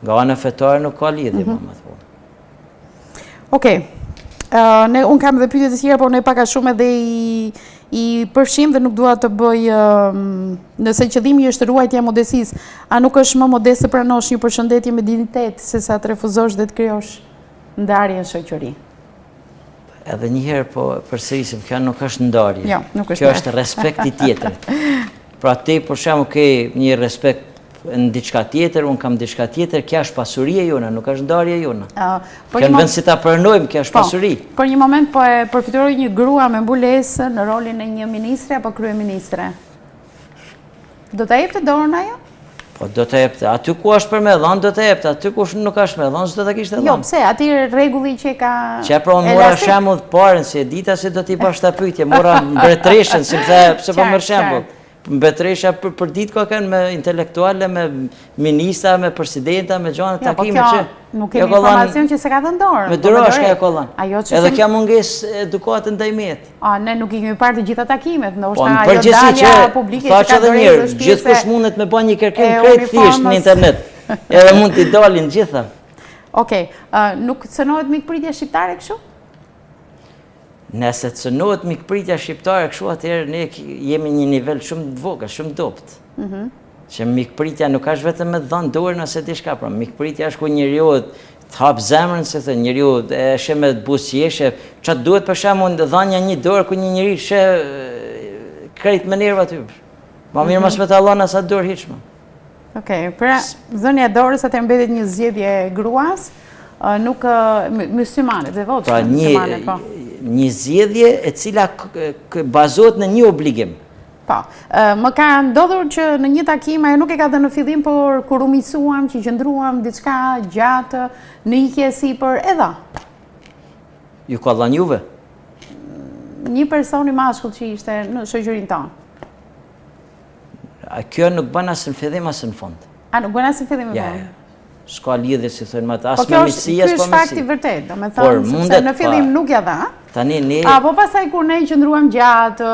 Nga ana fetare nuk ka lidhje me atë punë. Okej. Unë kam edhe pyetje të tjera, por ne pak a shumë edhe i përfshim dhe nuk dua të bëj nëse qëllimi është ruajtja e modestisë, a nuk është më modest të pranosh një përshëndetje me dignitet sesa të refuzosh dhe të krijosh ndarje në shoqëri? Edhe njëherë po përsërisim, kjo nuk është ndarje. Jo, nuk është. Kjo është respekt i tjetrit. Pra ti për shembull ke një respekt në diçka tjetër, unë kam diçka tjetër, kjo është pasuria jona, nuk është ndarja jona. Kënë vend si ta pranojmë, kjo është pasuri. Për një moment po e përfituroj një grua me mbulesë në rolin e një ministre apo kryeministre. Do ta jepte dorën ajo? Po do ta jepte. Aty ku është për me dhënë, do ta jepte. Aty ku nuk është me dhënë, s'do ta kishte dhënë. Jo, pse? Aty rregulli që ka. Që pra unë mora shembull të parën, si e dita se do t'i bash ta pyetje, mora mbretreshën, si më the, pse po merr shembull. Mbretresha për ditë ka kanë me intelektuale, me ministra, me presidenta, me gjana takime që nuk kemi informacion që se ka dhënë dorën. Me dërosh ka e kollon. Edhe kjo mungesë edukate ndaj mejet. Ne nuk i kemi parë të gjitha takimet, ndoshta ajo dalja publike që ka dorëzë shtëpisë. Gjithkush mundet me bën një kërkim krejt thjesht në internet. Edhe mund t'i dalin gjitha. Okej, nuk cënohet mikpritja shqiptare kështu? Nëse të cënohet mikpritja shqiptare kështu, atëherë ne jemi një nivel shumë të vogël, shumë dopt. Që mikpritja nuk është vetëm me dhënë dorën ose diçka, pra mikpritja është ku njeriu të hap zemrën, se thënë, njeriu e sheh me buzëqeshje, çfarë duhet për shembull dhënia një dorë ku një njeri sheh krejt me nerva aty. Ma mirë mos me ta dhënë as atë dorë hiç më. Okej, pra dhënia e dorës atë mbetet një zgjedhje e gruas, nuk muslimane, devote. Pra një zgjedhje e cila bazohet në një obligim. Po, më ka ndodhur që në një takim ajo nuk e ka dhënë në fillim, por kur u miqësuam, që qëndruam diçka gjatë në ikje sipër e dha. Ju ka dhënë juve? Një person i mashkull që ishte në shoqërinë tonë. Kjo nuk bën as në fillim as në fund. Nuk bën as në fillim e fund. S'ka lidhje si thënë me as me miqësia, as po miqësi. Ky është fakti vërtet, domethënë se në fillim nuk ja dha. Tani ne po pastaj kur ne qëndruam gjatë,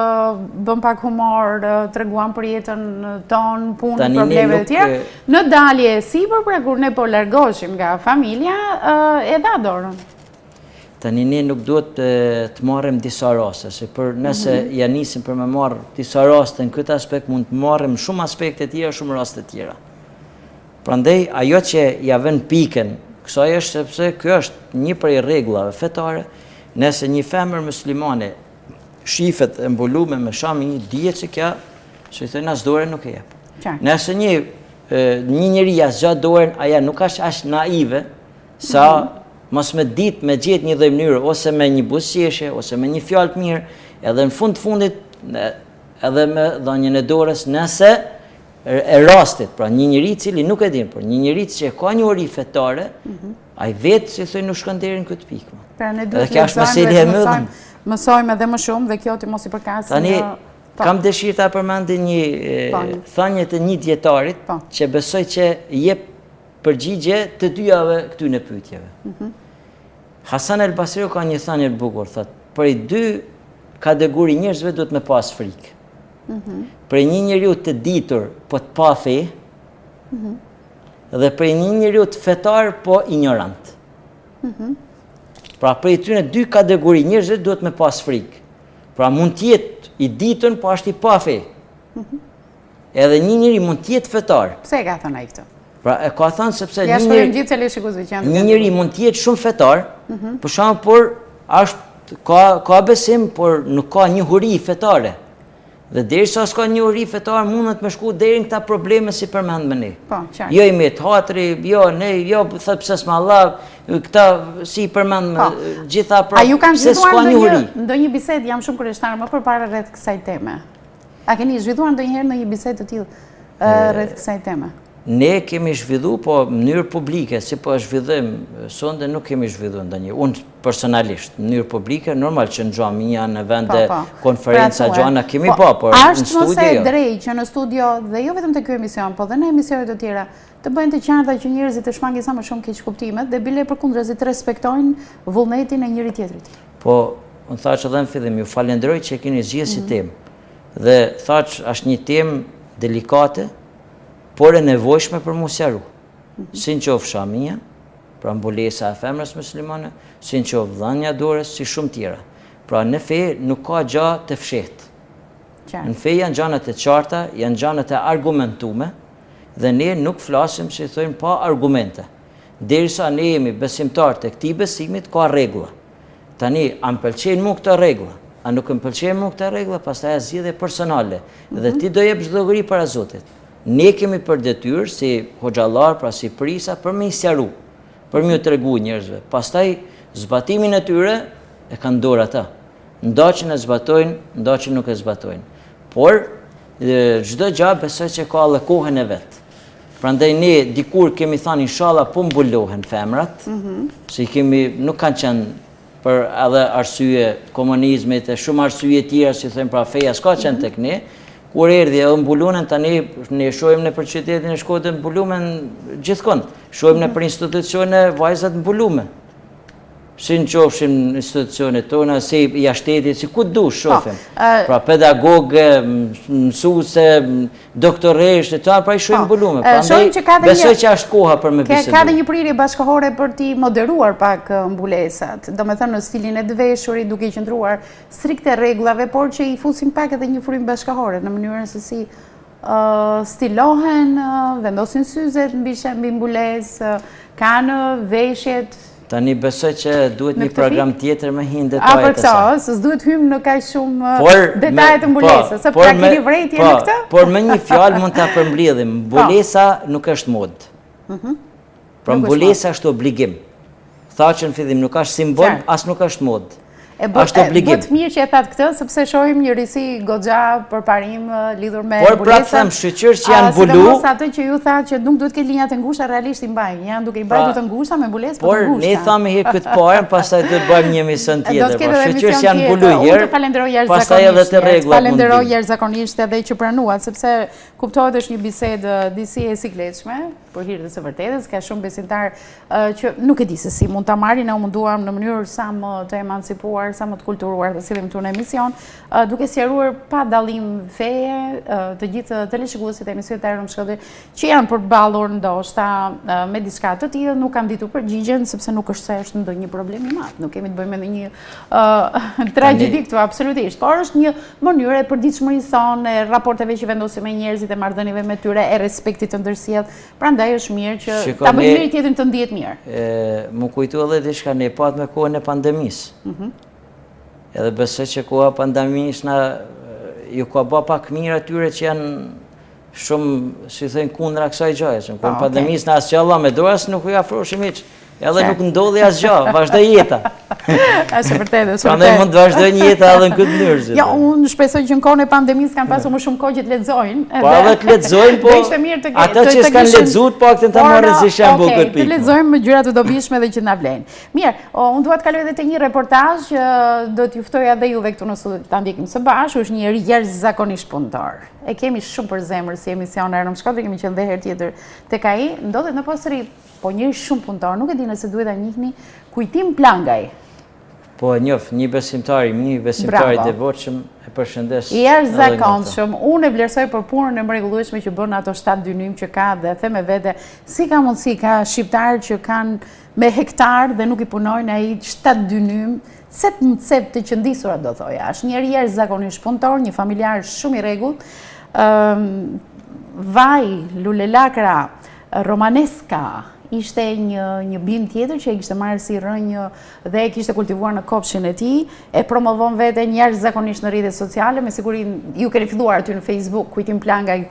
bëm pak humor, treguam për jetën tonë, punë, probleme të tjera. Në dalje sipër, pra kur ne po largoheshim nga familja, e dha dorën. Tani ne nuk duhet të marrim disa raste, se nëse ja nisim për me marr disa raste në këtë aspekt, mund të marrim shumë aspekte të tjera, shumë raste të tjera. Prandaj, ajo që ja vën pikën, kësaj është sepse kjo është një prej rregullave fetare, nëse një femër muslimane shifet e mbulume me shami, dihet se kjo, që i thënë as dorën nuk e jep. Nëse një njeri ja zgjat dorën, aja nuk është as naive, sa mos me ditë me gjetë një lloj mënyre, ose me një buzëqeshje, ose me një fjalë të mirë, edhe në fundit, edhe me dhënien e dorës, nëse e rastit, pra një njeri cili nuk e din, por një njeri që ka një ori fetare, ai vetë si thënë nuk shkon deri në këtë pikë. Pra ne duhet të mësojmë edhe më shumë dhe kjo ti mos i përkasin. Tani kam dëshirë ta përmendi një thënie të një dietarit që besoj që jep përgjigje të dyjave këtyre pyetjeve. Hasan el Basriu ka një thënie të bukur, thotë, për dy kategori njerëzve duhet me pas frikë. Për një njeriu të ditur po të pa fe, dhe për një njeriu të fetar po ignorant. Pra për tyre dy kategori njerëzve duhet me pas frikë. Pra mund të jetë i ditur po është i pa fe. Edhe një njeri mund të jetë fetar. Pse e ka thënë ai këtë? Pra e ka thënë sepse një njeri mund të jetë shumë fetar, për shkak por është ka besim, por nuk ka njohuri fetare. Dhe derisa s'ka njohuri fetare, mundet me shku deri në këta probleme si përmend me ne. Jo i me të hatri, jo ne, jo thot pse s'ma Allah, këta si përmend me gjitha pra. A ju kanë zhvilluar ndonjë bisedë, jam shumë kurioztare më përpara rreth kësaj teme. A keni zhvilluar ndonjëherë ndonjë bisedë të tillë rreth kësaj teme? Ne kemi zhvillu, po në mënyrë publike, si po zhvillim sonde, nuk kemi zhvillu ndonjë. Unë personalisht, në mënyrë publike, normal që në gjami në vende konferenca gjana kemi por në studio jo. Ashtë mëse drej që në studio, dhe jo vetëm të kjo emision, po dhe në emisionet të tjera, të bëjnë të qarta që njerëzit të shmangin sa më shumë keq kuptimet, dhe bile për kundërzi të respektojnë vullnetin e njëri tjetrit. Po, unë thaç edhe në fillim, ju falenderoj që e keni zgjedhur si temë. Dhe thaç, është një temë delikate, por e nevojshme për mu sjaru. Si në qovë shaminja, pra mbulesa e femrës muslimane, si në qovë dhënia dorës, si shumë tjera. Pra në fe nuk ka gja të fshetë. Në fe janë gjanët e qarta, janë gjanët e argumentume, dhe ne nuk flasim, si thojnë, pa argumente. Derisa ne jemi besimtar të këtij besimit, ka rregulla. Tani, a më pëlqejnë mu këto rregulla? A nuk më pëlqejnë mu këto rregulla? Pastaj është zgjedhje personale. Dhe ti do jep çdo llogari para Zotit. Ne kemi për detyrë si hoxhallar, pra si prisa, për me i sjaru, për me ju tregu njerëzve. Pastaj, zbatimin e tyre e kanë dorë ata. Ndaqën e zbatojnë, ndaqën nuk e zbatojnë. Por, çdo gjë besoj që ka edhe kohën e vet. Prandaj ne dikur kemi thënë inshallah po mbulohen femrat, si nuk kanë qenë për edhe arsye komunizmit e shumë arsye tjera, si thënë pra feja s'ka qenë tek ne. Kur erdhi edhe mbulunen, tani ne shohim në për qytetin e Shkodrës mbulumen gjithkund. Shohim në për institucione vajzat mbulume. Si në qofshin institucionet tona, si jashtetit, si ku du shohim. Pra pedagogë, mësuese, doktoresh, e ta pra i shohim mbulume. Besoj që është koha për me bisedu. Ka dhe një prirje bashkëhore për ti moderuar pak mbulesat, do me thënë në stilin e dëveshurit, duke i qëndruar strikte reglave, por që i fusim pak edhe një furim bashkëhore, në mënyrën se si stilohen, vendosin syzet mbi mbules, kanë veshjet. Tani besoj që duhet një program tjetër me hinë detajet e sa. A për kësa, së duhet hymë në kaj shumë detajet e mbulesës, se pra keni vrejtje në këtë? Por me një fjalë mund të përmbledhim, mbulesa nuk është mod. Pra mbulesa është obligim. Tha që në fillim nuk është simbol, as nuk është mod. Është obligim. Bëtë mirë që e thatë këtë, sepse shohim një risi goxha për parim lidhur me mbulesën. Por pra të them shqyqyrë që janë mbulu. Sidomos atë që ju thatë që nuk duhet këtë linjat e ngushta, realisht i mbajnë. Janë duke i mbajnë të ngushta me mbulesë për të ngushta. Por ne thamë herë këtë parën, pastaj do të bëjmë një emision tjetër. Por shqyqyrë që janë mbulu herë, pastaj edhe të rregullat. Falenderoj jashtëzakonisht edhe që pranuat, sepse kuptohet është një bisedë disi e sikletshme, për hir të së vërtetës, ka shumë besimtar që nuk e di se si mund ta marrin, ne u munduam në mënyrë sa më të emancipuar, sa më të kulturuar të sillim këtu në emision, duke sqaruar pa dallim feje të gjithë teleshikuesit e emisionit të Ajrëm Shkodër që janë përballur ndoshta me diçka të tillë, nuk kam ditur përgjigjen sepse nuk është se është ndonjë problem i madh, nuk kemi të bëjmë me një tragjedi këtu absolutisht, por është një mënyrë e përditshmërisë sonë, e raporteve që vendosim me njerëzit, e marrëdhënieve me tyre, e respektit të ndërsjellë. Prandaj është mirë që ta bëjmë njëri tjetrin të ndihet mirë. Më kujtu edhe diçka ne pat me kohën e pandemisë. Edhe besoj që koha pandemisë ju ka bë pak mirë atyre që janë shumë, si thënë, kundra kësaj gjaje. Në kohën pandemisë na asgjë Allah me dorës nuk u afroshim hiç. Edhe nuk ndodhi asgjë, vazhdoi jeta. Është vërtet, është Prandaj vërtet. mund të vazhdojnë jeta edhe në këtë mënyrë. Ja, unë shpresoj që në kohën e pandemisë kanë pasur më shumë kohë që të lexojnë. Po edhe të lexojnë, po. Dhe ishte mirë të Ata që s'kan lexuar po aktën ta marrin si shembull këtë pikë. Të lexojmë me gjëra të dobishme dhe që na vlejnë. Mirë, unë dua të kaloj edhe te një reportazh që do t'ju ftoja edhe juve këtu në studio ta ndjekim së bashku, është një jashtëzakonisht punëtor. E kemi shumë për zemër si emision Aerom Shkodër, kemi qenë dhe herë tjetër tek ai, ndodhet në Posëri, po njëri shumë punëtor, nuk e di nëse duhet ta njihni, Kujtim Plangaj. Po e njoh, një besimtar i devotshëm, e përshëndes. I jashtëzakonshëm. Unë e vlerësoj për punën e mrekullueshme që bën ato 7 dynim që ka dhe them me vete, si ka mundësi ka shqiptarë që kanë me hektar dhe nuk i punojnë ai 7 dynim, cep të qëndisura do thoja. Është njëri jashtëzakonisht punëtor, një familjar shumë i rregullt. Vaj, Lulelakra, Romaneska, ishte një bimë tjetër që e kishte marrë si rënjë dhe e kishte kultivuar në kopshin e tij, e promovon veten jashtëzakonisht në rrjetet sociale, me siguri ju keni filluar aty në Facebook, Kujtim Plangaj.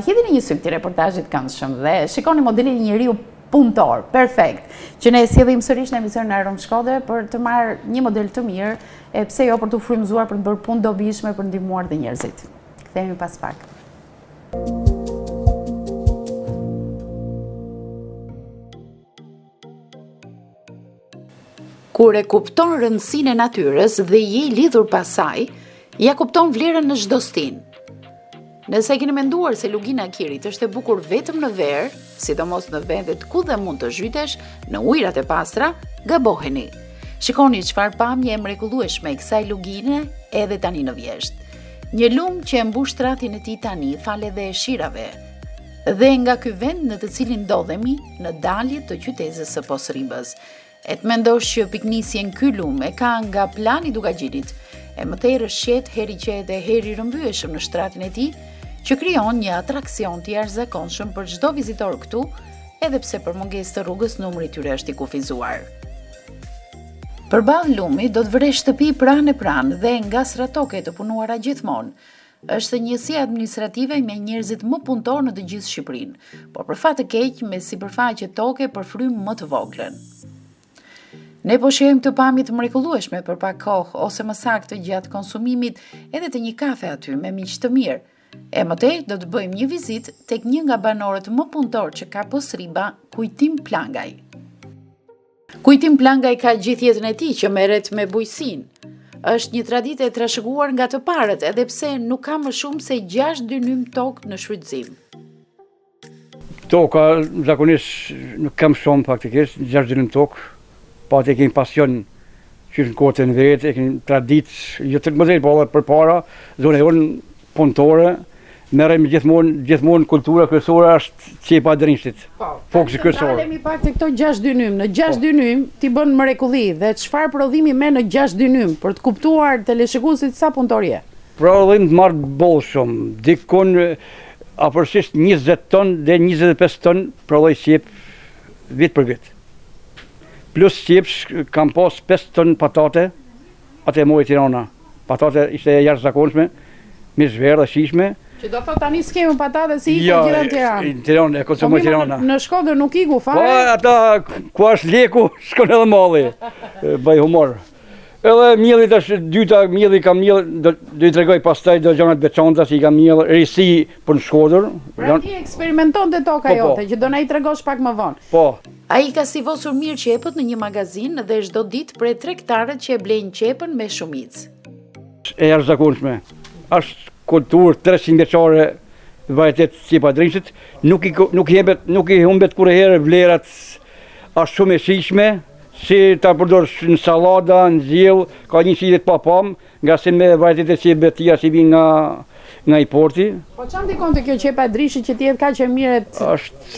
Hidhini një sy këtij reportazhit këndshëm dhe shikoni modelin e njeriu punëtor, perfekt, që ne sjellim sërish në emisionin Aerom Shkodër për të marrë një model të mirë, e pse jo për të frymëzuar, për të bërë punë dobishme, për ndihmuar dhe njerëzit. Kthehemi pas pak. Kur e kupton rëndësinë e natyrës dhe je i lidhur pas saj, ja kupton vlerën në çdo stinë. Nëse keni menduar se lugina e Kirit është e bukur vetëm në verë, sidomos në vendet ku dhe mund të zhytesh, në ujërat e pastra, gaboheni. Shikoni çfarë pamje e mrekullueshme e kësaj lugine edhe tani në Vjeshtë. Një lumë që e mbush tratin e tij tani fal edhe shirave. Dhe nga ky vend në të cilin ndodhemi, në dalje të qytetit së Posribës. E të mendosh që piknisjen ky lumë e ka nga plani Dugagjirit, e mëtej rëshqet heri që edhe heri rëmbyeshëm në shtratin e tij, që krijon një atraksion të jashtëzakonshëm për çdo vizitor këtu, edhe pse për mungesë të rrugës numri i tyre është i kufizuar. Përballë lumit do të vëresh shtëpi pranë dhe nga sratoke të punuara gjithmonë. Është njësia administrative me njerëzit më punëtor në të gjithë Shqipërinë, por për fat të keq me sipërfaqe toke për frym më të voglën. Ne po shijojmë të pamje të mrekullueshme për pak kohë, ose më saktë gjatë konsumimit edhe të një kafe aty me miq të mirë. E mëtej do të bëjmë një vizitë tek një nga banorët më punëtor që ka Posriba, Kujtim Plangaj. Kujtim Plangaj ka gjithë jetën e tij që merret me bujqësinë. Është një traditë e trashëguar nga të parët, edhe pse nuk ka më shumë se 6 dynym tokë në shfrytëzim. Toka zakonisht nuk kam shumë faktikisht, 6 dynym tokë. Po atë kemi pasion që në kohët e në vetë, e kemi traditë, jo të mëzej, po edhe për para, zonë e unë punëtore, merrem gjithmonë kultura kryesore është qepa e Drinshtit. Fokusi kryesor. Dalemi pak te këto 6 dynym. Në 6 dynym ti bën mrekulli dhe çfarë prodhimi me në 6 dynym për të kuptuar teleshikuesit sa punëtor je? Prodhim të marr boll shumë, dikon afërsisht 20 ton dhe 25 ton prodhoj qep vit për vit. Plus qepsh kam pas 5 ton patate, atë e mori Tirana. Patate ishte jashtëzakonshme, me zhverë dhe shishme. Që do thot tani s'kemi patate si i ka gjithë në Tiranë. Në Tiranë, e konsumoj Tirana. Në Shkodër nuk iku fare. Po, ata ku është leku, shkon edhe malli. Bëj humor. Edhe mielli tash dyta, mielli kam miell, do i tregoj pastaj do gjanat veçanta si kam miell, risi për në Shkodër. Pra ti eksperimenton te toka jote, që do na i tregosh pak më vonë. Po. Ai ka sivosur mirë qepët në një magazin dhe çdo ditë prej tregtarët që e blejnë qepën me shumicë. E jashtëzakonshme. Është kulturë 300 vjeçare vajtet qepa Drinshtit, nuk i humbet kurrëherë vlerat është shumë e shijshme, si ta përdorësh në sallada, në zjell, ka një shitet pa pam, nga se me vajtet e qepëve tia si vin nga i porti. Po çan dikon te kjo qepa e Drinshtit që ti kaq e mirë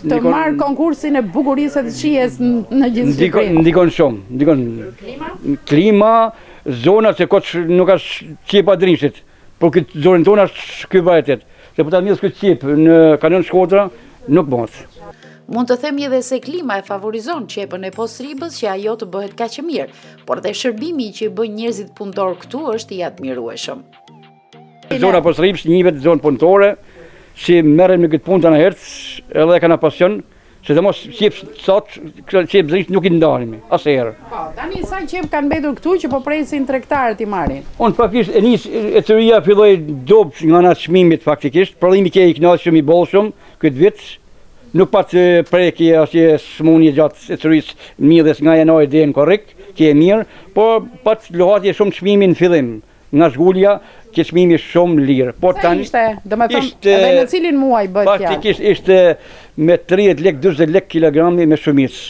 të marr konkursin e bukurisë të shijes në gjithë Shqipërinë? Ndikon shumë, klima, zona se koç nuk është qepa Drinshtit, por këtë zonën tonë është ky vajtet. Se po ta mirë këtë qep në kanon Shkodra nuk bëhet. Mund të themi edhe se klima e favorizon qepën e Posribës që ajo të bëhet kaq e mirë, por dhe shërbimi që i bën njerëzit punëtor këtu është i admirueshëm. Zona Posribës një vetë zonë punëtore, si merren me këtë punë tani herët, edhe kanë pasion, Se dhe mos qep sot, qep zrisht nuk I ndalimi, asherë. Po, tani sa qep kanë mbetur këtu që po presin tregtarët I marrin? Unë faktikisht e nis ecuria filloi dopt nga ana çmimit faktikisht. Prodhimi ke I kënaqshëm I bollshëm këtë vit. Nuk pat prekje asnjë smundje gjatë ecurisë midhes nga janari deri në korrik, që e mirë, por pat lohatje shumë çmimi në fillim. Nga zgulja që çmimi shumë lirë. Por tani ishte, domethënë edhe në cilin muaj bëhet fjalë? Faktikisht ishte me 30 lek, 40 lek kilogrami me shumicë.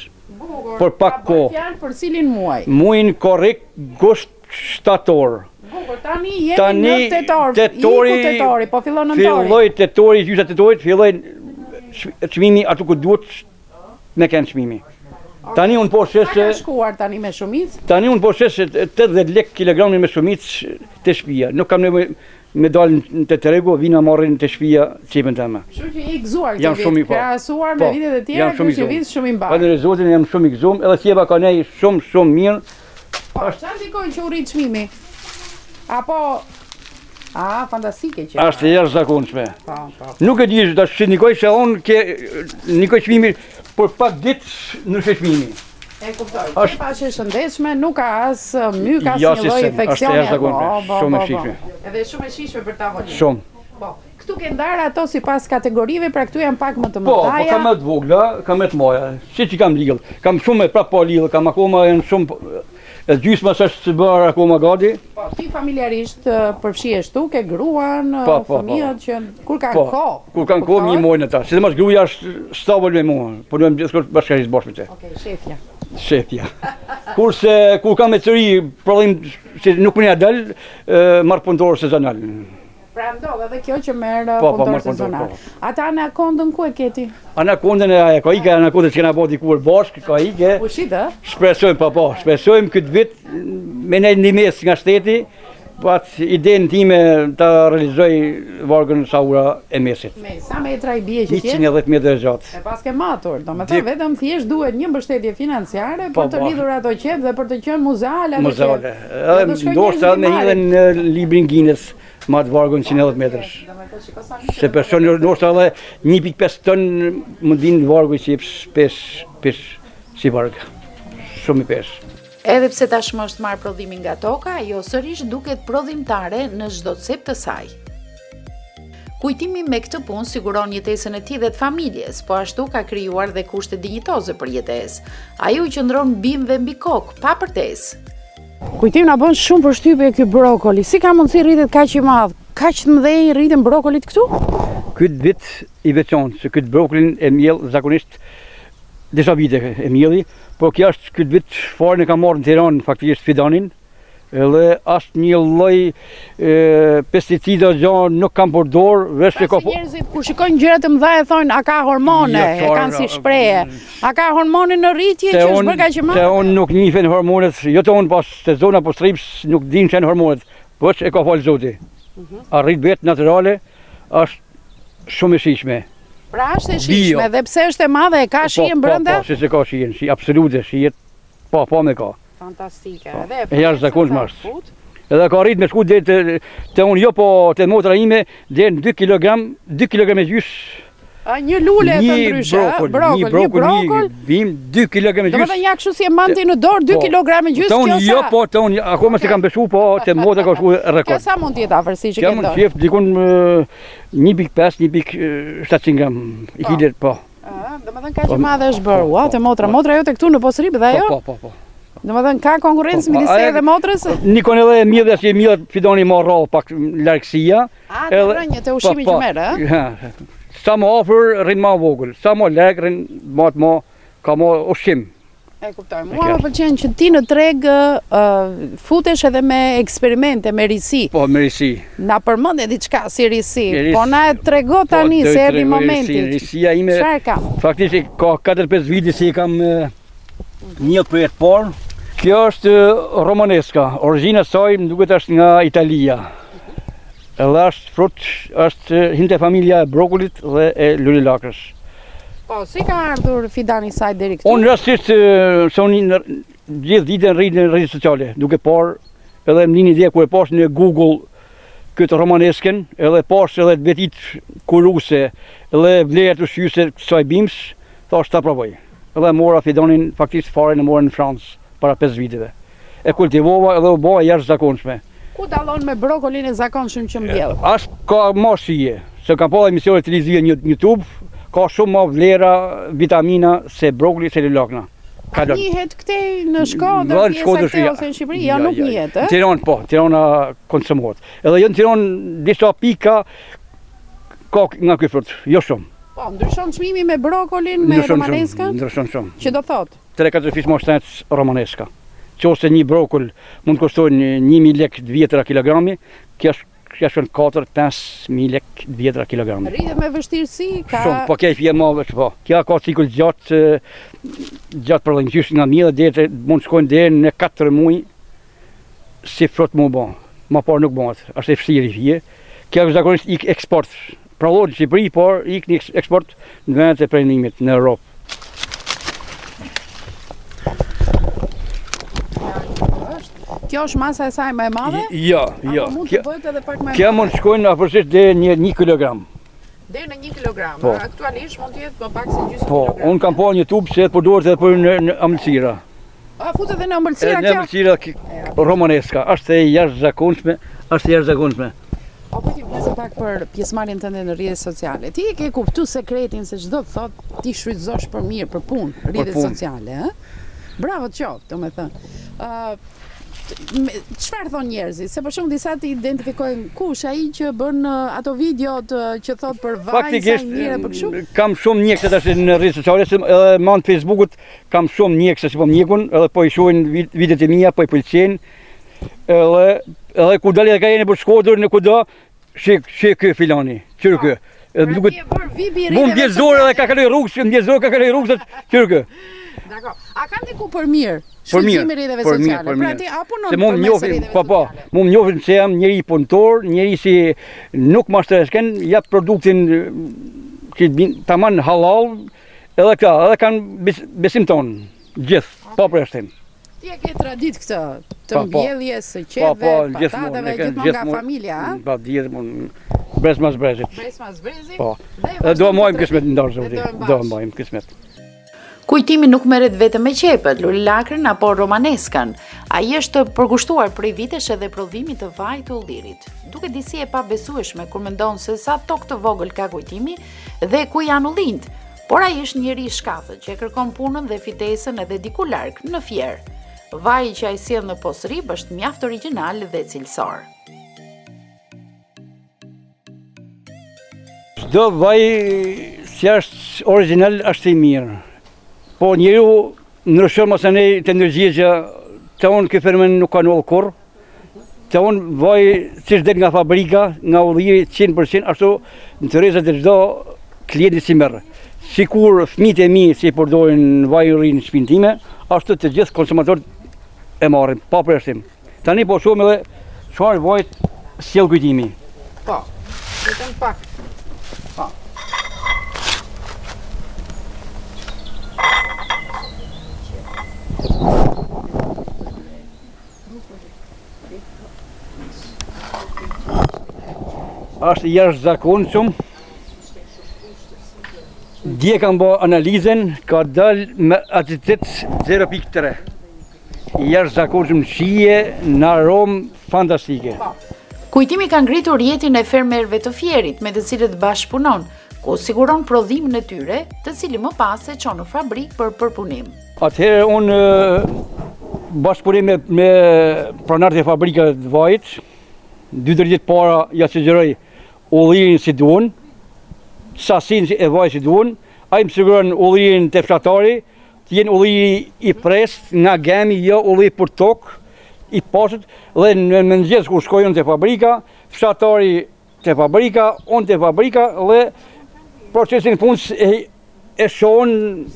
Por pak kohë. Fjalë për cilin muaj? Muajin korrik, gusht, shtator. Bukur, tani jemi në tetori, po fillon nëntori. Filloi tetori, gjysha tetorit, filloi çmimi aty ku duhet me kanë çmimi. Tani unë po shes ka shkuar tani me shumicë? Tani unë po shes 80 lek kilogrami me shumicë te shtëpia. Nuk kam nevojë me dalë te tregu, vina marrin te shtëpia çipën tëme. Kështu që I gëzuar këtë vit, krahasuar me vitet e tjera, ky është vit shumë I mbarë. Falënderoj Zotin, jam shumë I gëzuar, edhe sjeva ka nej shumë mirë. Po, çfarë ndikon që u rrit çmimi? Apo fantastike që. Është e jashtëzakonshme. Po. Nuk e di tash Nikoj se on ke Nikoj çmimi por pak ditë në çmimi. E kuptoj. Është pashë shëndetshme, nuk ka as myk as një lloj infeksioni. Shumë e shijshme. Edhe shumë e shijshme për tavolinë. Shumë. Po. Këtu ke ndarë ato sipas kategorive, pra këtu janë pak më të mëdha. mëdha. Po, kam më të vogla, kam më të mëdha. Siç I kam lidh. Kam shumë prapë po lidh, kam akoma janë shumë e gjysma s'është të bërë akoma gati. Po, ti familjarisht përfshihesh tu, ke gruan, fëmijët që kur kanë kohë. Kur kanë kohë mi mojnë ata. Sidomos gruaja është stabël me mua. Punojmë gjithë bashkërisht bashkë me te. Okej, shefja. Kurse kur kam ecëri, prodhim që nuk më dal, marr punëtor sezonal. Pra ndodh edhe kjo që merr punëtor sezonal. Ata anakondën ku e keti? Anakondën ka ikë, anakondën që kena bërë dikur bashkë, ka ikë. Pushit, ë? Shpresojmë shpresojmë këtë vit me ne ndihmës nga shteti, pat idenë time ta realizoj vargën Saura e Mesit. Me sa metra I bie që tjetë? 110 metra gjatë. E pas ke matur, domethënë vetëm thjesht duhet një mbështetje financiare për të lidhur ato qep dhe për të qenë muzeale. Muzeale. Edhe ndoshta me hidhen në librin Guinness ma të vargën 110 metrash. Se person ndoshta edhe 1.5 ton mund vinë vargu I pesh si varg. Shumë I pesh. Edhe pse tashmë është marrë prodhimi nga toka, ajo sërish duket prodhimtare në çdo cep të saj. Kujtimi me këtë punë siguron jetesën e tij dhe të familjes, po ashtu ka krijuar dhe kushte dinjitoze për jetesë. Ai u qëndron bimëve mbi kokë, pa përtesë. Kujtimi na bën shumë përshtypje ky brokoli. Si ka mundësi rritet kaq I madh? Kaq të mëdhenj rriten brokolit këtu? Ky vit I veçantë, se ky brokolin e mjell zakonisht disa vite e mjelli, por kjo është këtë vit farën e ka marrë në Tiranë faktikisht fidanin, edhe asë një lloj pesticida gjanë nuk kam përdor, veç e ka po. Njerëzit kur shikojnë gjëra të mëdha e thonë a ka hormone, e kanë si shprehje. A ka hormone në rritje që është bërë kaq E madhe? Te unë nuk njihen hormonet, jo te unë pas te zona po strips nuk din çan hormonet, po që e ka fal Zoti. Arrit vetë natyrale, është shumë e shijshme. Pra është e shijshme dhe pse është e madhe e ka shijen brenda? Po, se ka shijen, shi absolute, shijet po me ka. Fantastike. E jashtëzakonshme është. Edhe ka rrit me shku deri te unë jo po te motra ime deri në 2 kg e gjys. Një lule të ndryshe, një brokol, bim 2 kg e gjys. Domethënë ja kështu si e manti në dorë 2 kg e gjys. Tonë jo po, tonë akoma se kam beshu po te motra ka shku rekord. Kjo sa mund të jetë afërsisht që ke dorë? Kjo dikon 1.5, 1.700 gram I kilet po. Domethënë kaq e madhe është bërë. Ua, te motra jote këtu në Posrip dhe ajo? Po. Domethënë ka konkurrencë midis teje dhe motrës? Nikon edhe mjedhja që mjedhat fidoni më rrallë pak largësia. Te rënjët e ushqimit që merr, Sa më afër rrin më vogël, sa më larg rrin më ka më ushqim. E kuptoj. Mua më pëlqen që ti në treg futesh edhe me eksperimente, me risi. Po, me risi. Na përmendje diçka si risi, po na e trego tani se erdhi momenti. Risia ime. Çfarë kam? Faktikisht ka 4-5 vite si kam një projekt por. Kjo është romaneska. Origjina e saj më duket është nga Italia. Edhe është frut, është hinte familja e brokolit dhe e lulilakës. Po, si ka ardhur fidani I saj deri këtu? Unë rastisht se unë gjithë ditën rrit në rrjetet sociale, duke parë edhe më një ide kur e pash në Google këtë romanesken, edhe pash edhe vetit kuruse, edhe vlerat ushqyese kësaj bims, Thash ta provoj. Edhe mora fidonin, faktikisht fare në morën në Francë para 5 viteve. E kultivova edhe u bëha jashtëzakonshme. Ku dallon me brokolin e zakonshëm që mbjell? As ka më shije, se kam pa emisione televizive në YouTube, ka shumë më vlera, vitamina se brokoli se lulakna. Njihet këtej në Shkodër, pjesa këtej ose në Shqipëri? Ja, nuk njihet, e? Tiranë po, Tirana konsumohet. Edhe jo në Tiranë disa pika ka nga ky frut, jo shumë. Po, ndryshon çmimi me brokolin, me romaneska? Ndryshon shumë. Që do thot? 3-4 fish më shtetë romaneska. Qose një brokol mund të kostojnë 1.000 lek vjetra kilogrami, kjo shkon 4-5.000 lek vjetra kilogrami. Rritet me vështirësi, ka... Shumë, po kej fje më veç po. Kja ka cikull gjatë për lëngjysh nga mjë dhe mund shkojnë dhe në 4 muaj si frot mu bo. Ma par nuk bëhet, është e fështirë i fje. Kja zakonisht ik eksport. Prodhohet në Shqipëri, por ik një eksport në vendet e prenimit në Europë. Kjo është masa e saj më e madhe? Jo. Apo mund të bëhet edhe pak më e madhe? Kja mund shkojnë afërsisht dhe 1 kilogram. Deri në 1 kilogram. Po. Aktualisht mund të jetë më pak se gjysmë Po, kilogram. unë kam po një tubë që përdoret edhe për në ëmbëlsira. A futet edhe në ëmbëlsira Në kjo? ëmbëlsira romaneska, është e jashtëzakonshme. Po ti pjesë pak për pjesëmarrjen tënde në rrjetet sociale. Ti e ke kuptuar sekretin se çdo të thotë ti shfrytëzosh për mirë, për punë, rrjetet sociale, ë? Bravo të qoftë, domethënë. Çfarë thon njerëzit? Se për shembull disa të identifikojnë kush ai që bën ato videot që thot për vajza mirë për kështu. Kam shumë mjekse tash në rrjetet sociale, edhe në Facebookut kam shumë mjekse si po mjekun, edhe po i shohin videot e mia, po i pëlqejnë. Edhe kur dalë ka jeni për Shkodër në kudo, shik ky filani, qyr ky. Duket mund bie zorë edhe ka kaloj rrugës, qyr ky. Dakor. A ka ndiku për mirë? Shfrytëzimi i rrjeteve sociale. Pra ti apo non? Se mund njohin, po, mund njohin se jam njëri punëtor, njëri si nuk mashtresken, jap produktin që tamam halal, edhe kanë besim ton, gjithë, pa përshtim. Ti e ke tradit këtë, të mbjelljes së qeve, patatave, gjithmonë nga familja, a? Po, gjithmonë, brez mas brezit. Brez mas brezit? Po, dhe do mojmë kismet në dorë, zoti, do mojmë kismet. Kujtimi nuk merret vetëm me qepët, lulakrën apo romaneskan. Ai është përkushtuar prej vitesh edhe prodhimit të vajit të ullirit. Duke disi e pabesueshme kur mendon se sa tokë të vogël ka kujtimi dhe ku janë ullinjt. Por ai është njëri i shkathët që kërkon punën dhe fitesën edhe diku larg, në Fier. Vaji që ai sjell në Posrib është mjaft origjinal dhe cilësor. Çdo vaj si është origjinal është i mirë. Po njeriu ndryshon mos ne të ndërgjigje të unë ky fenomen nuk ka ndodhur kurrë. Të unë vaj siç del nga fabrika, nga ulliri 100%, ashtu në tërëzat e çdo klienti si merr. Sikur fëmijët e mi si përdorin vaj i ri në shtëpinë time, ashtu të gjithë konsumatorët e marrin pa përshtim. Tani po shohim edhe çfarë vaj sjell kujtimi. Po. Vetëm pak. Po. Është jashtëzakonshëm. Dje kam bë analizën, ka dalë me aciditet 0.3. Jashtëzakonshëm shije në aromë fantastike. Kujtimi ka ngritur rrjetin e fermerëve të Fierit, me të cilët bashkëpunon, ku siguron prodhimin e tyre, të cili më pas e çon në fabrikë për përpunim. Atëherë unë bashkëpunim me pronarët e fabrikave të vajit, 2-3 ditë para ja sugjeroj ullirin si duan, sasinë e vajit si duan, ai më siguron ullirin të fshatari, të jenë ulliri i prest nga gemi, jo ulliri për tokë, i pasët, dhe në mëngjes kur shkoj unë të fabrika, fshatari të fabrika, unë të fabrika, dhe procesin punës e shohën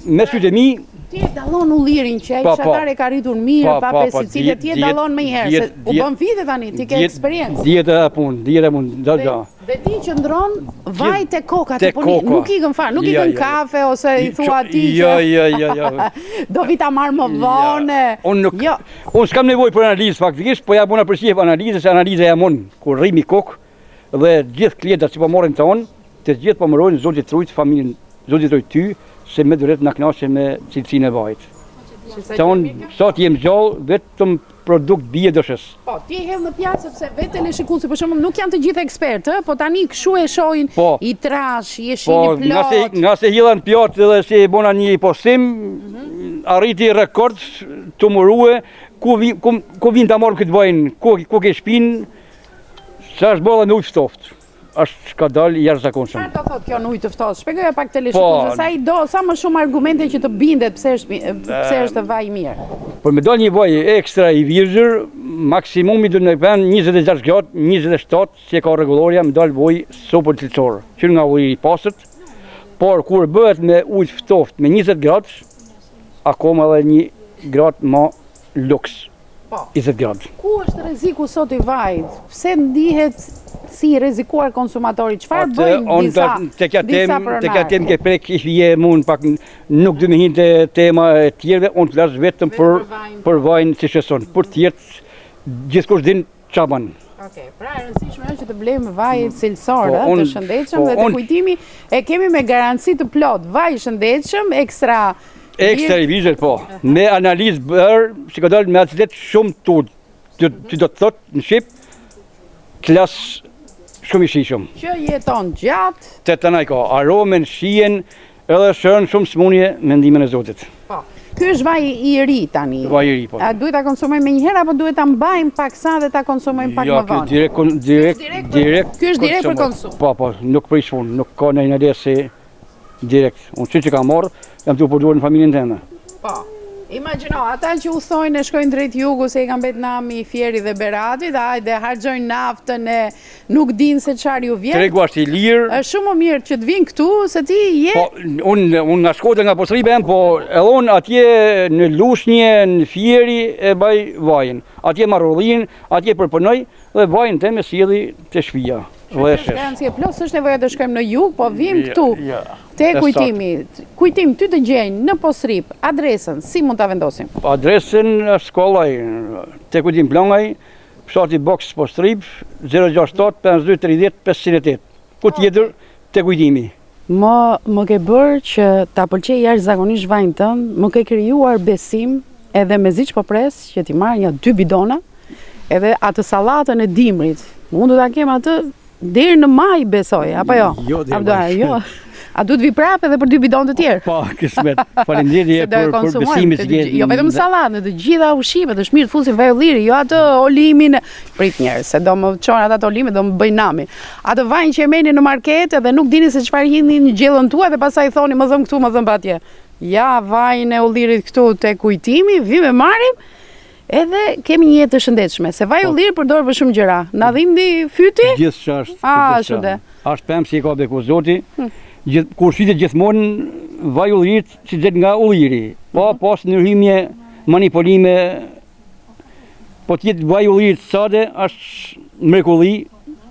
me sytë e mi. Ti e dallon ullirin që ai fshatari ka rritur mirë, pa pesticide, ti e dallon më njëherë, se u bën vite tani, ti ke eksperiencë. Dieta e punë, da. Dhe ti qëndron vaj te koka, nuk ikën fare, nuk ikën kafe ose i thua atij që Jo. do vi ta marr më vonë. Unë s'kam nevojë për analizë faktikisht, po ja bëna përshtypje analizë, se analiza jam unë, kur rrimi kokë dhe gjithë klientët që po morrin tonë, të gjithë po mërojnë Zoti trujt familjen, Zoti trujt ty, se me duret në knaqe me cilësinë e vajit. Se unë sot jem gjallë vetëm produkt biodëshës. Po, ti e hedh në pjatë sepse vetë teleshikuesi për shembull nuk janë të gjithë ekspertë, po tani kshu e shohin i trash, i shihni plot. Nga se hidhan pjatë dhe si e bona një postim, arriti rekord të murue, ku vinë të marrë këtë vajin, ku ke shpinë, sa është bolla në ujë ftoft. Është ka dalë jashtëzakonshëm. Çfarë do thotë kjo në ujë të ftohtë? Shpjegoja pak teleshikuesit, sa më shumë argumente që të bindet pse është vaj i mirë. Për me dalë një vaj ekstra i virgjër, maksimumi do në vend 26 gradë, 27 që ka rregullorja, me dalë vaj super cilësor. Që nga uji i pastërt, por kur bëhet me ujë ftoft me 20 gradë, akoma edhe 1 gradë më luks. 20 gradë. Ku është rreziku sot i vajit? Pse ndihet si i rrezikuar konsumatori? Çfarë bëjnë disa pronarë? Te ka tem ke prek i fije mund pak nuk do më hinte tema e tjerëve, unë flas vetëm për vajin si shëson. Për tjerë gjithkusht din çaban. Okej, pra e rëndësishme është që të blejmë vaj cilësor, të shëndetshëm dhe të kujtimi e kemi me garanci të plot. Vaj i shëndetshëm, ekstra i vizër, po. Me analizë bërë, që ka dalë me acidet shumë tudë, që do të thotë në Shqip, klasë shumë i shishëm. Që jeton gjatë. Të të naj ka, aromen, shien, edhe shërën shumë smunje me ndimin e Zotit. Po. Ky është vaj i ri tani. Vaj i ri, po. A duhet ta konsumojmë me një herë apo duhet ta mbajmë paksa dhe ta konsumojmë pak më vonë? Direkt. Ky është direkt për konsum. Po, nuk prish punë, nuk ka ndonjë ide se direkt. Unë që ka marrë, jam të përdorur në familjen teme. Po. Imagjino, ata që udhtojnë e shkojnë drejt jugu se i kanë bet nami i Fieri dhe Beratit, hajde harxojnë naftën e nuk dinë se çfarë ju vjen. Tregu është i lirë. Është shumë më mirë që të vinë këtu se ti je. Po, unë nga Shkodra, nga Postribe, po edhe unë atje në Lushnje, në Fieri e baj vajin. Atje marrullin, atje përpunoj dhe vajin te me sjellji te shtëpia. Është garancia plot, s'është nevojë të shkojmë në jug, po vim këtu. Te kujtimi. Kujtim ty të gjejnë në Postrip, adresën, si mund ta vendosim? Adresën është shkollaj, te kujtim Plangaj, fshati Boks Postrip, 067 52 30 508. Ku tjetër te kujtimi. Më ke bërë që ta pëlqej jashtëzakonisht vajin tënd, më ke krijuar besim edhe mezi që po pres që ti marr një 2 bidona, edhe atë sallatën e dimrit. Mund të ta kem atë deri në maj besoj, apo jo? Jo, deri jo. A duhet vi prapë edhe për 2 bidon të tjerë? Po, kismet. Faleminderit për besimin që jeni. Jo vetëm sallatën, të gjitha ushqimet, është mirë të fusin vaj ulliri, jo atë olimin. Prit njerëz, se do më çon ata olimin, do më bëjnë nami. Atë vajin që e merrni në market dhe nuk dini se çfarë hidhni në gjellën tuaj dhe pastaj thoni më dhëm këtu, më dhëm patje. Ja, vajin e ullirit këtu te kujtimi, vim e marrim. Edhe kemi një jetë të shëndetshme, se vaj ulliri përdor për shumë gjëra. Na dhimbni fyti? Gjithçka është. Është pemë si ka beku Zoti. Kur shitet gjithmonë vaj ullirit që gjet nga ulliri. Po pas ndërhymje, manipulime, po tjetë vaj ullirit sade është mrekulli,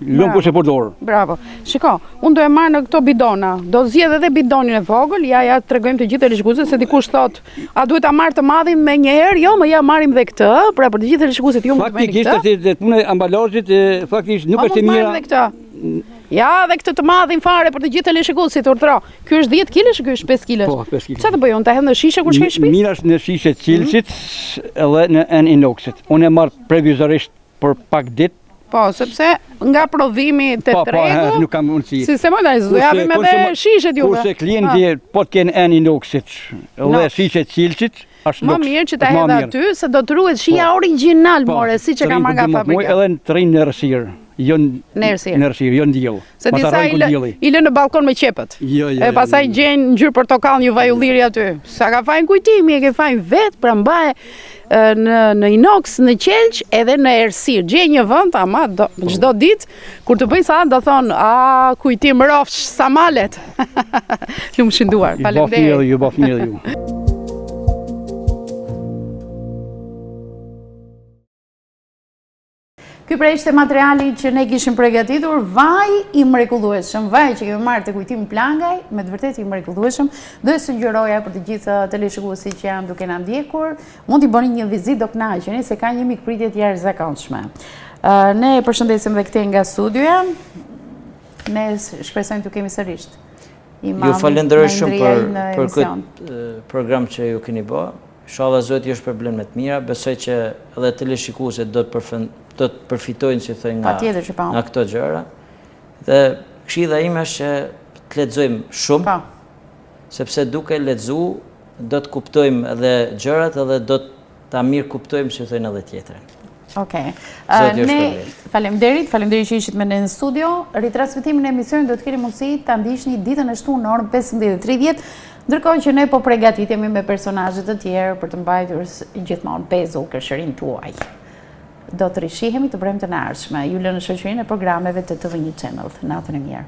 lëmë kush e përdor. Bravo. Shiko, unë do e marr në këto bidona. Do zgjedh edhe bidonin e vogël, ja tregojmë të gjithë teleshikuesit se dikush thot, a duhet ta marr të madhin me një herë? Jo, më ja marrim dhe këtë, pra për të gjithë teleshikuesit ju mund të merrni këtë. Faktikisht puna e ambalazhit faktikisht nuk është e mira. Ja, dhe këtë të madhin fare për të gjithë teleshikuesit urdhro. Ky është 10 kg, ky është 5 kg. Po, 5 kg. Çfarë të bëj unë? Ta hedh në shishe kur shkoj në shtëpi? Mira është në shishe cilësit edhe në inoxit. Unë e marr previzorisht për pak ditë. Po, sepse nga prodhimi te tregu, nuk kam mundësi. Sistemojnë, do japim edhe shishet juve. Kurse klienti po të kenë inoxit dhe shishe cilësit, është më mirë që ta hedh aty se do të ruhet shija origjinal, more, siç e ka marrë nga fabrika. Edhe në trin në errësirë. Jo në errësirë, jo në diell. Se disa i lën në balkon me qepët. Jo. E pastaj gjejnë ngjyrë portokall një vaj ulliri aty. Sa ka fajin kujtimi, e ke fajin vet, pra mbaje në inox, në qelç, edhe në errësirë. Gjej një vend, ama çdo ditë kur të bëj sa do thon, a kujtim rofsh sa malet. Lumë shënduar. Faleminderit. Ju bëf mirë ju. Ky pra ishte materiali që ne kishim përgatitur, vaj i mrekullueshëm, vaj që kemi marrë te kujtimi Plangaj, me të vërtetë i mrekullueshëm. Do të sugjeroja për të gjithë teleshikuesit që janë duke na ndjekur, mund t'i bëni një vizitë, do kënaqeni se ka një mikpritje të jashtëzakonshme. Ne e përshëndesim edhe këtej nga studioja. Ne shpresojmë të kemi sërish. Imam. Ju falenderoj shumë në për emision. këtë program që ju keni bë. Inshallah Zoti ju shpërblen me të mira. Besoj që edhe teleshikuesit do të përfitojnë, si thënë, Patjetër që po. nga këto gjëra. Dhe këshilla ime është që të lexojmë shumë, Po. sepse duke lexu do të kuptojmë edhe gjërat edhe do ta mirë kuptojmë, si thënë, edhe tjetrën. Okej. Zoti ju Ne shpërblet. faleminderit që ishit me ne në studio. Ritransmetimin e emisionit do të keni mundësi ta ndiqni ditën e shtunë në orën 15:30, ndërkohë që ne po përgatitemi me personazhe të tjerë për të mbajtur gjithmonë pezull kërshërinë tuaj. Do të rishihemi të premten e ardhshme. Ju lë në shoqërinë e programeve të TV1 Channel. Natën e mirë.